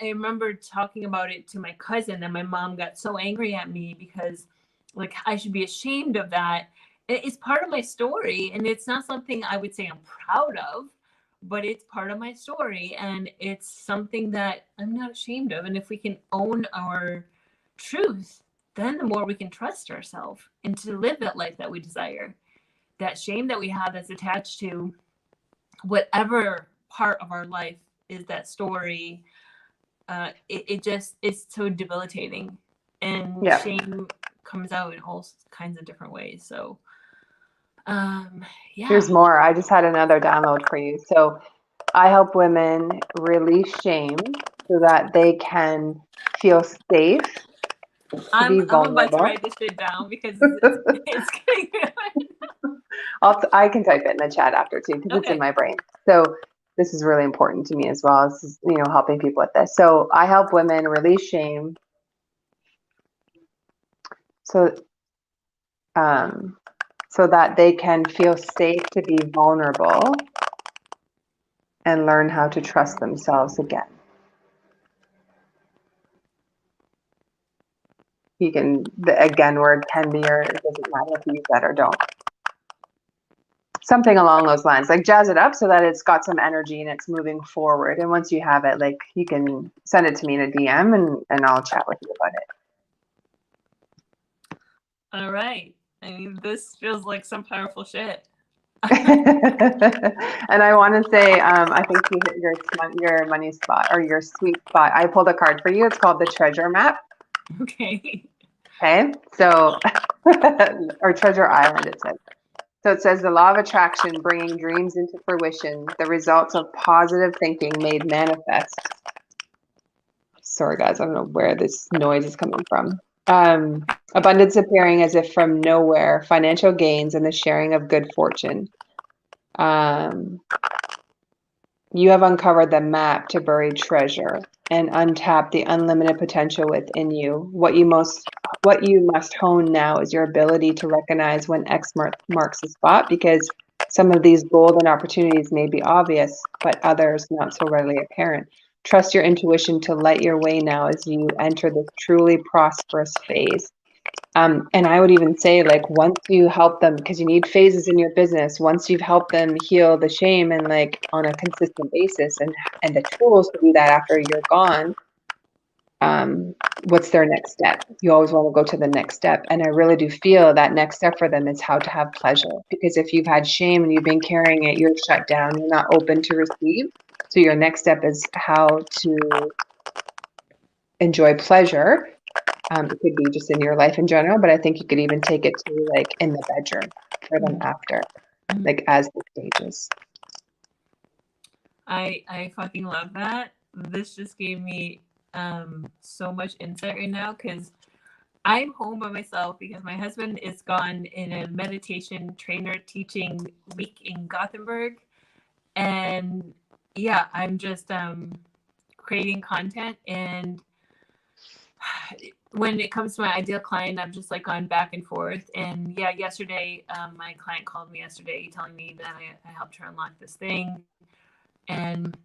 remember talking about it to my cousin, and my mom got so angry at me because like I should be ashamed of that. It's part of my story, and it's not something I would say I'm proud of, but it's part of my story, and it's something that I'm not ashamed of. And if we can own our truth, then the more we can trust ourselves and to live that life that we desire. That shame that we have that's attached to whatever part of our life is that story, it just is so debilitating, and Yeah. shame comes out in all kinds of different ways. So yeah, Here's more. I just had another download for you. So I help women release shame so that they can feel safe to I'm be about to vulnerable. write this shit down because it's getting I can type it in the chat after too because it's in okay. my brain. So this is really important to me as well. This is, helping people with this. So I help women release shame so so that they can feel safe to be vulnerable and learn how to trust themselves again. You can, the again word can be, or it doesn't matter if you use that or don't. Something along those lines, like jazz it up so that it's got some energy and it's moving forward. And once you have it, like you can send it to me in a DM and I'll chat with you about it. All right. I mean, this feels like some powerful shit. And I want to say, I think you hit your money spot or your sweet spot. I pulled a card for you. It's called the treasure map. Okay. Okay. So, or treasure island, it says. So it says the law of attraction, bringing dreams into fruition, the results of positive thinking made manifest. Sorry, guys, I don't know where this noise is coming from. Abundance appearing as if from nowhere, financial gains, and the sharing of good fortune. You have uncovered the map to buried treasure and untapped the unlimited potential within you. What you must hone now is your ability to recognize when X marks the spot, because some of these golden opportunities may be obvious, but others not so readily apparent. Trust your intuition to light your way now as you enter this truly prosperous phase. And I would even say, like, once you help them, because you need phases in your business, once you've helped them heal the shame and like on a consistent basis and the tools to do that after you're gone, what's their next step? You always want to go to the next step. And I really do feel that next step for them is how to have pleasure. Because if you've had shame and you've been carrying it, you're shut down, you're not open to receive. So your next step is how to enjoy pleasure. It could be just in your life in general, but I think you could even take it to like in the bedroom for them after, like as the stages. I fucking love that. This just gave me so much insight right now because I'm home by myself because my husband is gone in a meditation trainer teaching week in Gothenburg. And yeah, I'm just creating content. And when it comes to my ideal client, I've just like gone back and forth. And yeah, yesterday, my client called me yesterday telling me that I helped her unlock this thing. And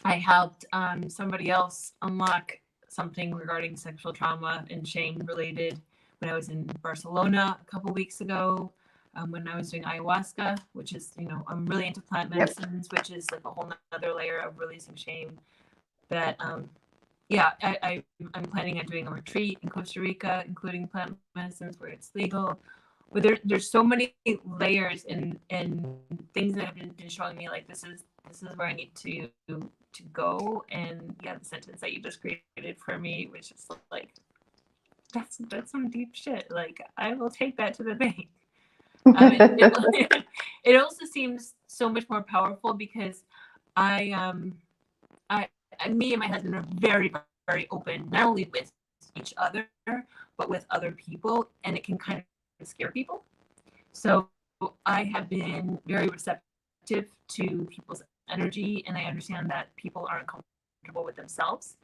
I helped somebody else unlock something regarding sexual trauma and shame related when I was in Barcelona a couple weeks ago. When I was doing ayahuasca, which is, I'm really into plant medicines, which is like a whole other layer of releasing shame. That, yeah, I'm planning on doing a retreat in Costa Rica, including plant medicines where it's legal. But there's so many layers and things that have been showing me like this is where I need to go. And yeah, the sentence that you just created for me, which is like that's some deep shit. Like I will take that to the bank. It also seems so much more powerful because me and my husband are very, very open, not only with each other, but with other people, and it can kind of scare people. So I have been very receptive to people's energy, and I understand that people are uncomfortable with themselves.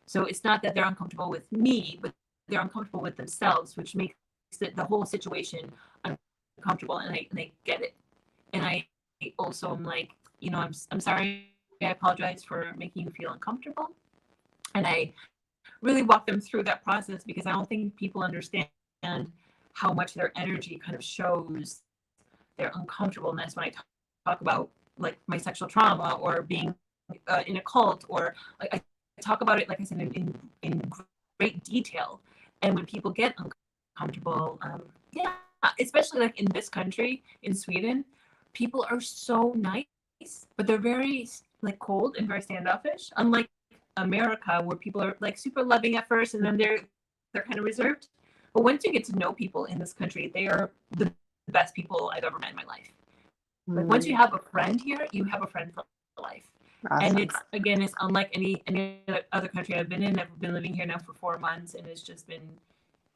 So it's not that they're uncomfortable with me, but they're uncomfortable with themselves, which makes the whole situation uncomfortable, and I get it. And I also am like, I'm sorry, I apologize for making you feel uncomfortable. And I really walk them through that process because I don't think people understand how much their energy kind of shows their uncomfortableness when I talk about like my sexual trauma or being in a cult, or like I talk about it, like I said, in great detail. And when people get uncomfortable, yeah, especially like in this country, in Sweden, people are so nice, but they're very like cold and very standoffish. Unlike America, where people are like super loving at first, and then they're kind of reserved. But once you get to know people in this country, they are the best people I've ever met in my life. Like once you have a friend here, you have a friend for life. Awesome. And it's unlike any other country I've been in. I've been living here now for 4 months, and it's just been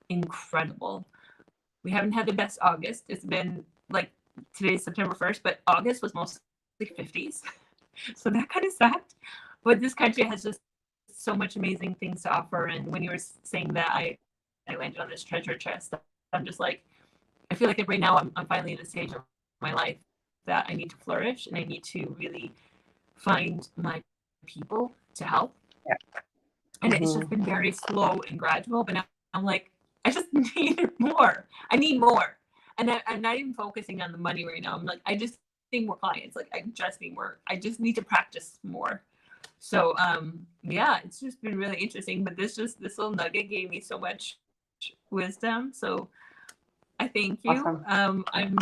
incredible. We haven't had the best August. It's been like today's September 1st, but August was mostly 50s. So that kind of sucked. But this country has just so much amazing things to offer. And when you were saying that I landed on this treasure chest, I'm just like, I feel like right now I'm finally in a stage of my life that I need to flourish, and I need to really find my people to help. Yeah. And it's just been very slow and gradual, but now I'm like, I just need more. I need more. And I'm not even focusing on the money right now. I'm like, I just need more clients. Like I just need more. I just need to practice more. So yeah, it's just been really interesting. But this little nugget gave me so much wisdom. So I thank you. Awesome. I'm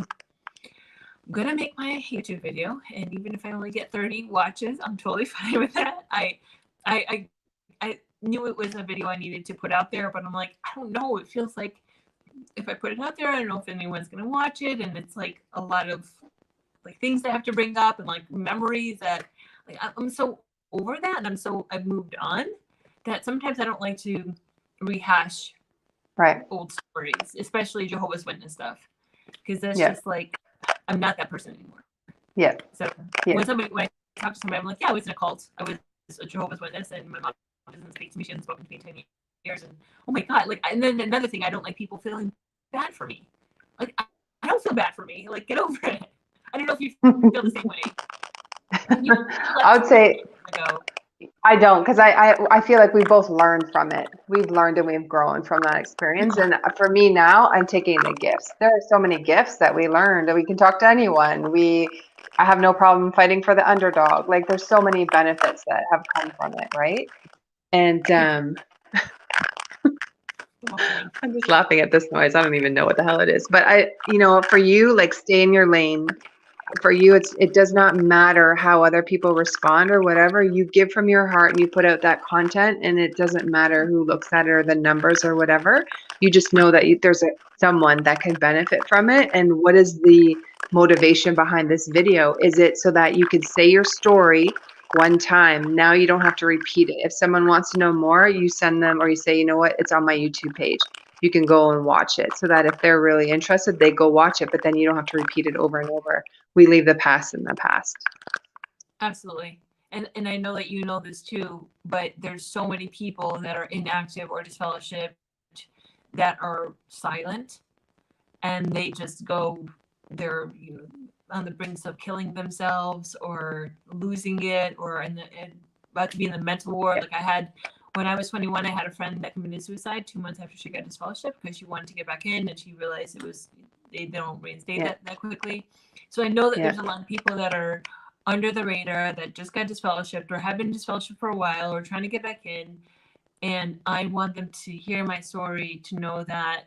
gonna make my YouTube video, and even if I only get 30 watches, I'm totally fine with that. I knew it was a video I needed to put out there, but I'm like, I don't know. It feels like if I put it out there, I don't know if anyone's gonna watch it, and it's like a lot of like things that I have to bring up and like memories that like I'm so over that, and I've moved on that sometimes I don't like to rehash old stories, especially Jehovah's Witness stuff, because that's just like I'm not that person anymore. Yeah. So when I talk to somebody, I'm like, yeah, I was in a cult. I was a Jehovah's Witness, and my mom doesn't speak to me. She hasn't spoken to me in 10 years. And oh my God, like, and then another thing, I don't like people feeling bad for me. Like, I don't feel bad for me. Like, get over it. I don't know if you feel the same way. I would say I don't, because I feel like we both learned from it. We've learned and we've grown from that experience. And for me now, I'm taking the gifts. There are so many gifts that we learned, and we can talk to anyone. I have no problem fighting for the underdog. Like there's so many benefits that have come from it, right? And I'm just laughing at this noise. I don't even know what the hell it is. But for you, like stay in your lane. For you, it does not matter how other people respond or whatever. You give from your heart and you put out that content, and it doesn't matter who looks at it or the numbers or whatever. You just know that there's someone that can benefit from it. And what is the motivation behind this video? Is it so that you could say your story one time? Now you don't have to repeat it. If someone wants to know more, you send them, or you say, you know what, it's on my YouTube page. you can go and watch it, so that if they're really interested, they go watch it, but then you don't have to repeat it over and over. We leave the past in the past. Absolutely. And I know that you know this too, but there's so many people that are inactive or disfellowshipped that are silent, and they just go, they're on the brink of killing themselves or losing it, or about to be in the mental ward. Like when I was 21, I had a friend that committed suicide 2 months after she got disfellowship because she wanted to get back in, and she realized they don't reinstate that quickly. So I know that there's a lot of people that are under the radar that just got disfellowshipped or have been disfellowshipped for a while or trying to get back in. And I want them to hear my story, to know that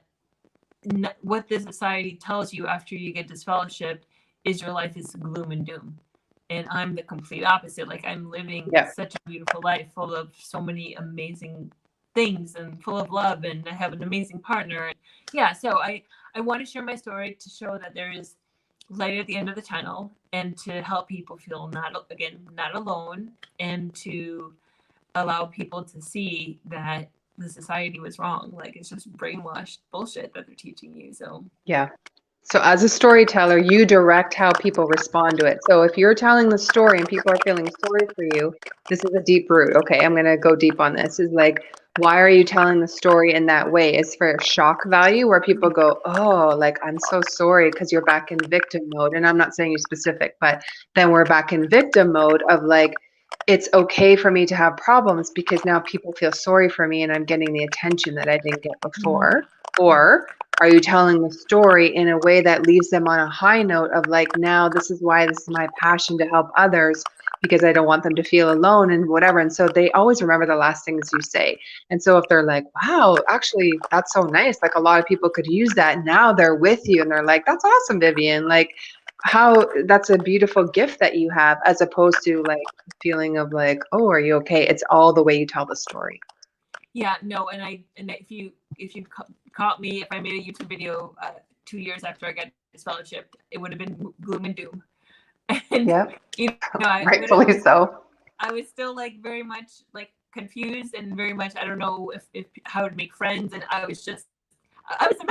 what the society tells you after you get disfellowshipped is your life is gloom and doom. And I'm the complete opposite. Like, I'm living such a beautiful life full of so many amazing things and full of love, and I have an amazing partner. So I want to share my story to show that there is light at the end of the tunnel, and to help people feel not alone, and to allow people to see that the society was wrong. Like, it's just brainwashed bullshit that they're teaching you. So so as a storyteller, you direct how people respond to it. So if you're telling the story and people are feeling sorry for you, this is a deep root. Okay, I'm going to go deep on this. Is like, why are you telling the story in that way? Is for shock value, where people go, oh, like, I'm so sorry, because you're back in victim mode. And I'm not saying you specific, but then we're back in victim mode of like, it's okay for me to have problems because now people feel sorry for me and I'm getting the attention that I didn't get before. Or are you telling the story in a way that leaves them on a high note of like, now this is why this is my passion, to help others, because I don't want them to feel alone and whatever. And so they always remember the last things you say. And so if they're like, wow, actually, that's so nice, like a lot of people could use that, now they're with you and they're like, that's awesome, Vivian. Like, how that's a beautiful gift that you have, as opposed to like feeling of like, oh, are you okay? It's all the way you tell the story. Yeah, no, and if you caught me, if I made a YouTube video 2 years after I got disfellowshipped, it would have been gloom and doom. And Rightfully so. I was still like very much like confused, and very much I don't know if how to make friends, and I was a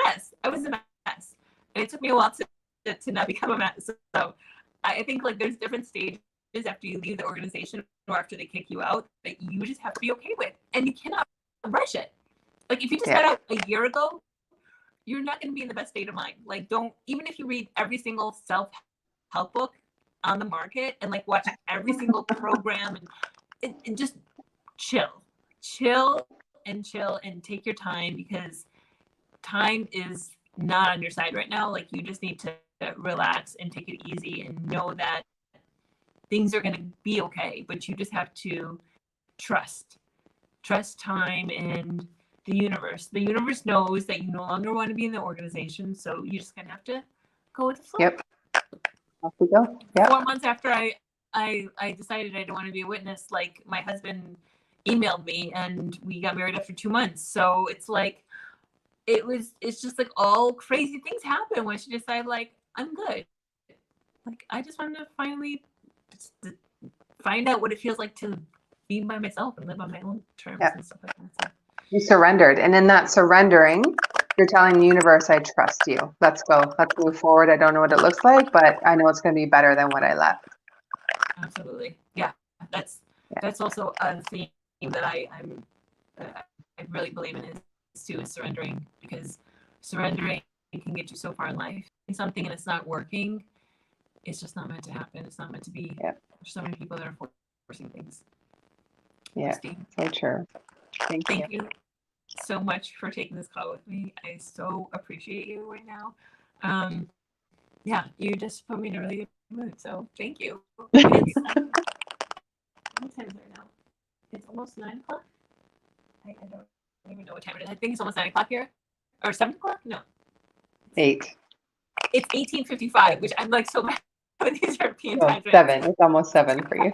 mess. I was a mess, and it took me a while to not become a mess. So I think like there's different stages after you leave the organization or after they kick you out that you just have to be okay with, and you cannot rush it. Like, if you just got out a year ago, you're not going to be in the best state of mind. Like, even if you read every single self-help book on the market and like watch every single program, and just chill and take your time, because time is not on your side right now. Like, you just need to relax and take it easy and know that things are going to be okay, but you just have to trust time and the universe. The universe knows that you no longer want to be in the organization, so you just kind of have to go with the flow. Yep. Off we go. Yep. 4 months after I decided I didn't want to be a witness, like, my husband emailed me, and we got married after 2 months. So it's like, it's just like all crazy things happen when she decided, like, I'm good. Like, I just wanted to finally find out what it feels like to be by myself and live on my own terms and stuff like that. So. You surrendered. And in that surrendering, you're telling the universe, I trust you. Let's go. Let's move forward. I don't know what it looks like, but I know it's going to be better than what I left. Absolutely. Yeah. That's also a theme that I really believe in, is surrendering, because surrendering can get you so far in life. Something and it's not working, it's just not meant to happen. It's not meant to be. There's so many people that are forcing things. Yeah, so true. Thank you so much for taking this call with me. I so appreciate you right now. You just put me in a really good mood. So thank you. What time is it now? It's almost 9 o'clock. I don't even know what time it is. I think it's almost 9 o'clock here, or 7 o'clock. No, 8. It's 18:55, which I'm like so mad with these European times. 7. It's almost 7 for you.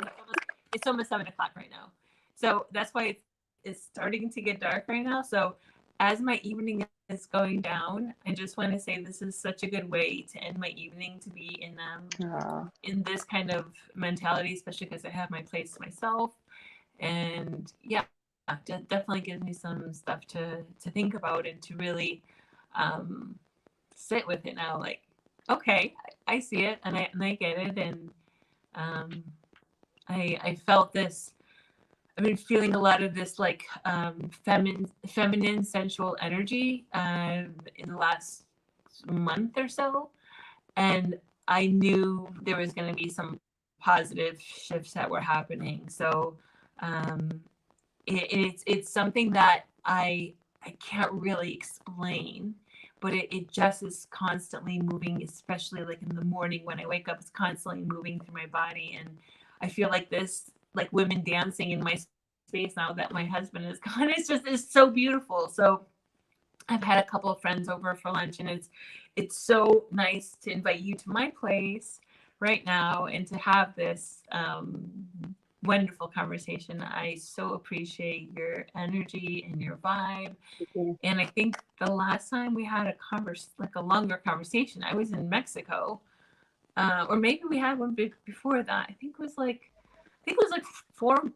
It's almost 7 o'clock right now. So that's why it's starting to get dark right now. So as my evening is going down, I just want to say this is such a good way to end my evening, to be in this kind of mentality, especially because I have my place to myself. And definitely gives me some stuff to think about and to really sit with it now. Like, okay, I see it and I get it, and um, I felt this. I've been feeling a lot of this like feminine sensual energy in the last month or so, and I knew there was going to be some positive shifts that were happening. So um, it's something that I can't really explain, but it just is constantly moving, especially like in the morning when I wake up. It's constantly moving through my body, and I feel like this like women dancing in my space now that my husband is gone. It's so beautiful. So I've had a couple of friends over for lunch, and it's so nice to invite you to my place right now and to have this wonderful conversation. I so appreciate your energy and your vibe. And I think the last time we had a longer conversation, I was in Mexico, or maybe we had one before that. I think it was like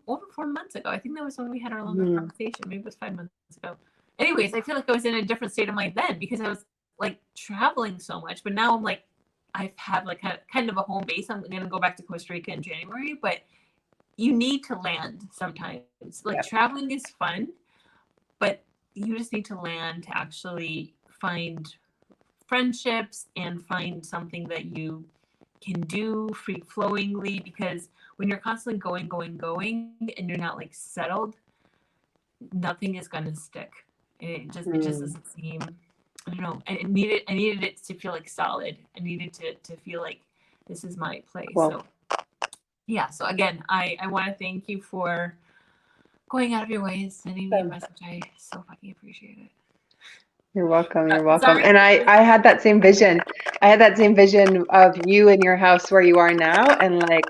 over 4 months ago. I think that was when we had our longer conversation. Maybe it was 5 months ago. Anyways, I feel like I was in a different state of mind then because I was like traveling so much. But now I'm like, I have like kind of a home base. I'm going to go back to Costa Rica in January, but you need to land sometimes. Like traveling is fun, but you just need to land to actually find friendships and find something that you can do free flowingly, because when you're constantly going and you're not like settled, nothing is going to stick. It just doesn't seem, I don't know. I needed it to feel like solid. I needed to feel like this is my place. Well, so yeah. So again, I want to thank you for going out of your way and sending me a message. I so fucking appreciate it. You're welcome. You're welcome. Sorry. And I had that same vision. I had that same vision of you in your house where you are now, and like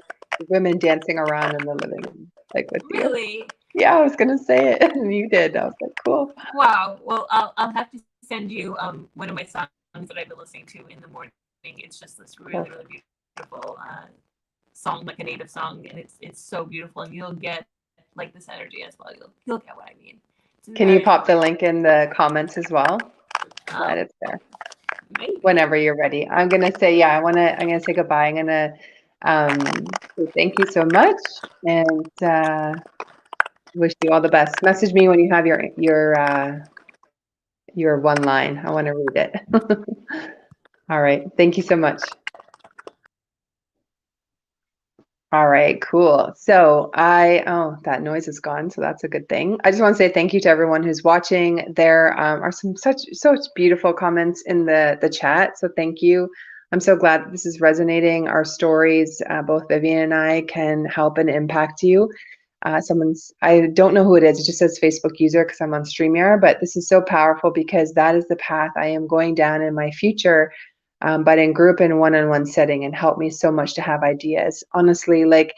women dancing around in the living room, like with you. Really? Yeah, I was gonna say it, and you did. I was like, cool. Wow. Well, I'll have to send you one of my songs that I've been listening to in the morning. It's just this really beautiful song, like a native song, and it's so beautiful, and you'll get like this energy as well. You'll get what I mean. Can you pop the link in the comments as well? That it's there. Maybe. Whenever you're ready. I'm gonna say, I'm gonna say goodbye. I'm gonna say thank you so much, and wish you all the best. Message me when you have your one line. I want to read it. All right. Thank you so much. All right, cool. So that noise is gone, so that's a good thing. I just want to say thank you to everyone who's watching. There are some such beautiful comments in the chat, so thank you. I'm so glad that this is resonating. Our stories, both Vevian and I, can help and impact you. I don't know who it is. It just says Facebook user because I'm on StreamYard, but this is so powerful because that is the path I am going down in my future. But in group and one-on-one setting, and help me so much to have ideas. Honestly, like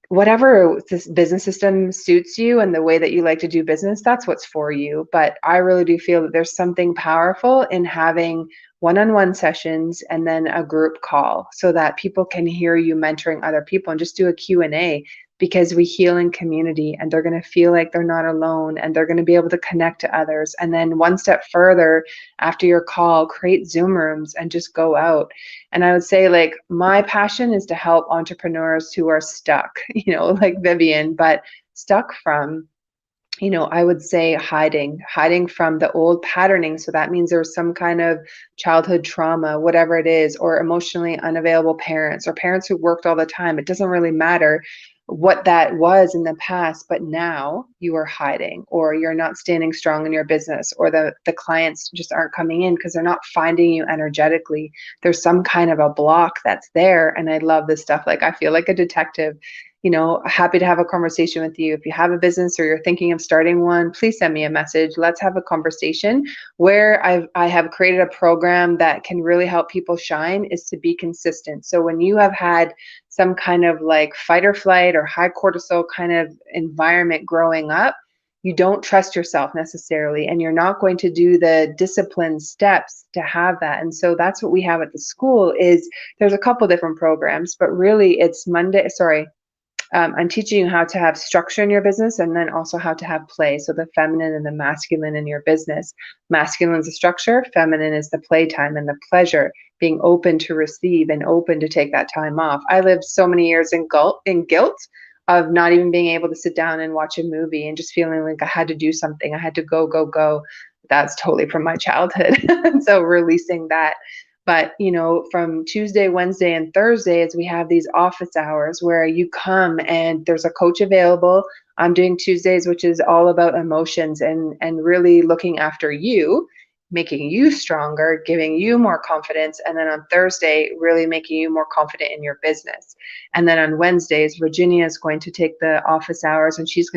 whatever this business system suits you and the way that you like to do business, that's what's for you. But I really do feel that there's something powerful in having one-on-one sessions and then a group call so that people can hear you mentoring other people, and just do a Q&A, because we heal in community, and they're going to feel like they're not alone, and they're going to be able to connect to others. And then one step further, after your call, create Zoom rooms and just go out. And I would say, like, my passion is to help entrepreneurs who are stuck, like Vevian, but stuck from, I would say hiding from the old patterning. So that means there's some kind of childhood trauma, whatever it is, or emotionally unavailable parents, or parents who worked all the time. It doesn't really matter what that was in the past, but now you are hiding, or you're not standing strong in your business, or the clients just aren't coming in because they're not finding you energetically. There's some kind of a block that's there. And I love this stuff. Like, I feel like a detective, happy to have a conversation with you. If you have a business or you're thinking of starting one, please send me a message. Let's have a conversation. Where I have created a program that can really help people shine is to be consistent. So when you have had some kind of like fight or flight or high cortisol kind of environment growing up, you don't trust yourself necessarily, and you're not going to do the discipline steps to have that. And so that's what we have at the school. Is there's a couple different programs, but really it's I'm teaching you how to have structure in your business, and then also how to have play. So the feminine and the masculine in your business. Masculine is the structure, feminine is the playtime and the pleasure, being open to receive and open to take that time off. I lived so many years in guilt of not even being able to sit down and watch a movie and just feeling like I had to do something. I had to go, go, go. That's totally from my childhood. So releasing that. But, from Tuesday, Wednesday, and Thursdays, we have these office hours where you come and there's a coach available. I'm doing Tuesdays, which is all about emotions and really looking after you, making you stronger, giving you more confidence. And then on Thursday, really making you more confident in your business. And then on Wednesdays, Virginia is going to take the office hours, and she's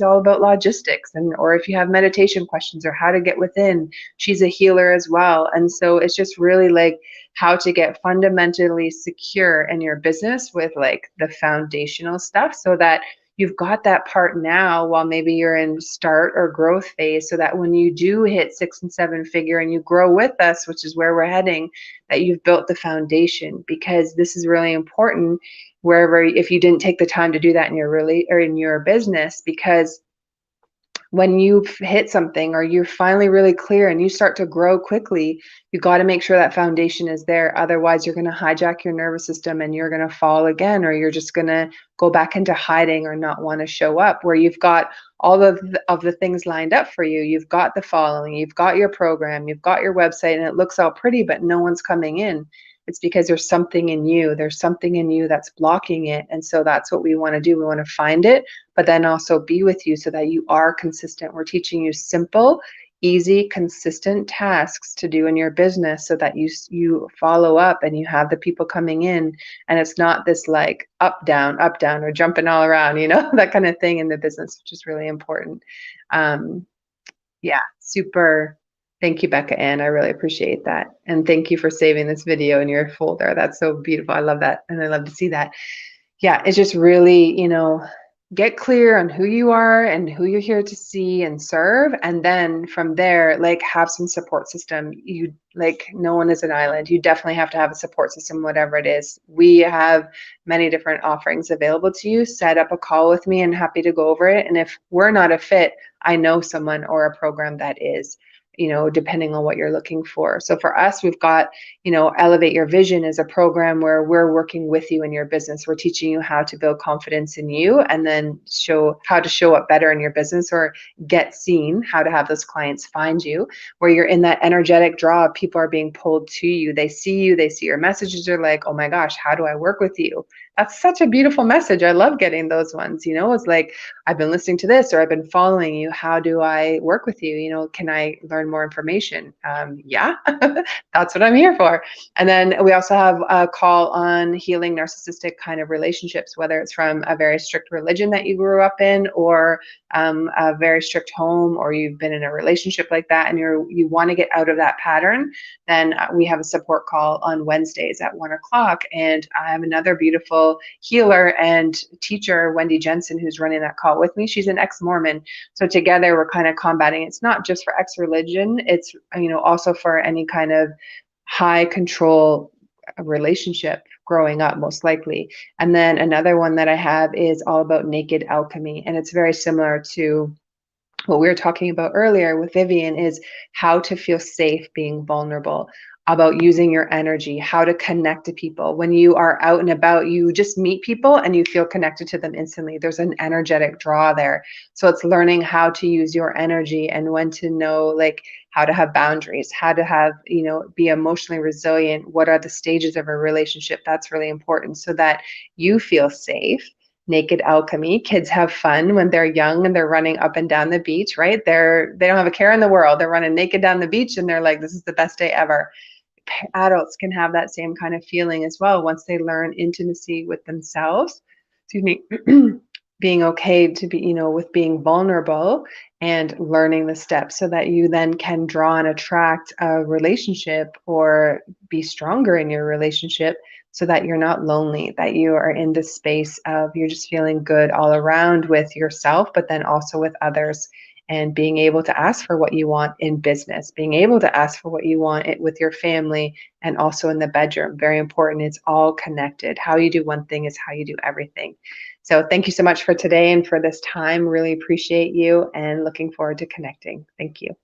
all about logistics, or if you have meditation questions or how to get within, she's a healer as well. And so it's just really like how to get fundamentally secure in your business with like the foundational stuff, so that you've got that part now while maybe you're in start or growth phase, so that when you do hit 6 and 7 figure and you grow with us, which is where we're heading, that you've built the foundation. Because this is really important wherever, if you didn't take the time to do that in your business, because when you hit something or you're finally really clear and you start to grow quickly, you got to make sure that foundation is there. Otherwise, you're going to hijack your nervous system and you're going to fall again, or you're just going to go back into hiding or not want to show up, where you've got all of the things lined up for you. You've got the following, you've got your program, you've got your website, and it looks all pretty, but no one's coming in. It's because there's something in you. There's something in you that's blocking it. And so that's what we want to do. We want to find it, but then also be with you so that you are consistent. We're teaching you simple, easy, consistent tasks to do in your business, so that you follow up and you have the people coming in, and it's not this like up down, or jumping all around, that kind of thing in the business, which is really important. Yeah, super. Thank you, Becca Ann. I really appreciate that. And thank you for saving this video in your folder. That's so beautiful. I love that. And I love to see that. Yeah, it's just really, get clear on who you are and who you're here to see and serve. And then from there, like, have some support system. No one is an island. You definitely have to have a support system, whatever it is. We have many different offerings available to you. Set up a call with me and happy to go over it. And if we're not a fit, I know someone or a program that is, depending on what you're looking for. So for us, we've got, Elevate Your Vision is a program where we're working with you in your business. We're teaching you how to build confidence in you, and then show how to show up better in your business or get seen, how to have those clients find you, where you're in that energetic draw. People are being pulled to you. They see your messages. They're like, oh my gosh, how do I work with you? That's such a beautiful message. I love getting those ones. It's like, I've been listening to this, or I've been following you. How do I work with you? Can I learn more information? Yeah, that's what I'm here for. And then we also have a call on healing narcissistic kind of relationships, whether it's from a very strict religion that you grew up in, or a very strict home, or you've been in a relationship like that and you want to get out of that pattern. Then we have a support call on Wednesdays at 1 o'clock. And I have another beautiful healer and teacher, Wendy Jensen, who's running that call with me. She's an ex-Mormon. So together we're kind of combating. It's not just for ex-religion. It's, also for any kind of high control relationship growing up, most likely. And then another one that I have is all about naked alchemy. And it's very similar to what we were talking about earlier with Vevian, is how to feel safe being vulnerable, about using your energy, how to connect to people. When you are out and about, you just meet people and you feel connected to them instantly. There's an energetic draw there. So it's learning how to use your energy and when to know, like, how to have boundaries, how to have, be emotionally resilient. What are the stages of a relationship? That's really important, so that you feel safe. Naked alchemy. Kids have fun when they're young and they're running up and down the beach, right? They don't have a care in the world. They're running naked down the beach and they're like, this is the best day ever. Adults can have that same kind of feeling as well once they learn intimacy with themselves. Excuse me. Being okay to be, with being vulnerable and learning the steps, so that you then can draw and attract a relationship or be stronger in your relationship, so that you're not lonely, that you are in this space of you're just feeling good all around with yourself, but then also with others. and being able to ask for what you want in business, being able to ask for what you want with your family and also in the bedroom. Very important. It's all connected. How you do one thing is how you do everything. So thank you so much for today and for this time. Really appreciate you and looking forward to connecting. Thank you.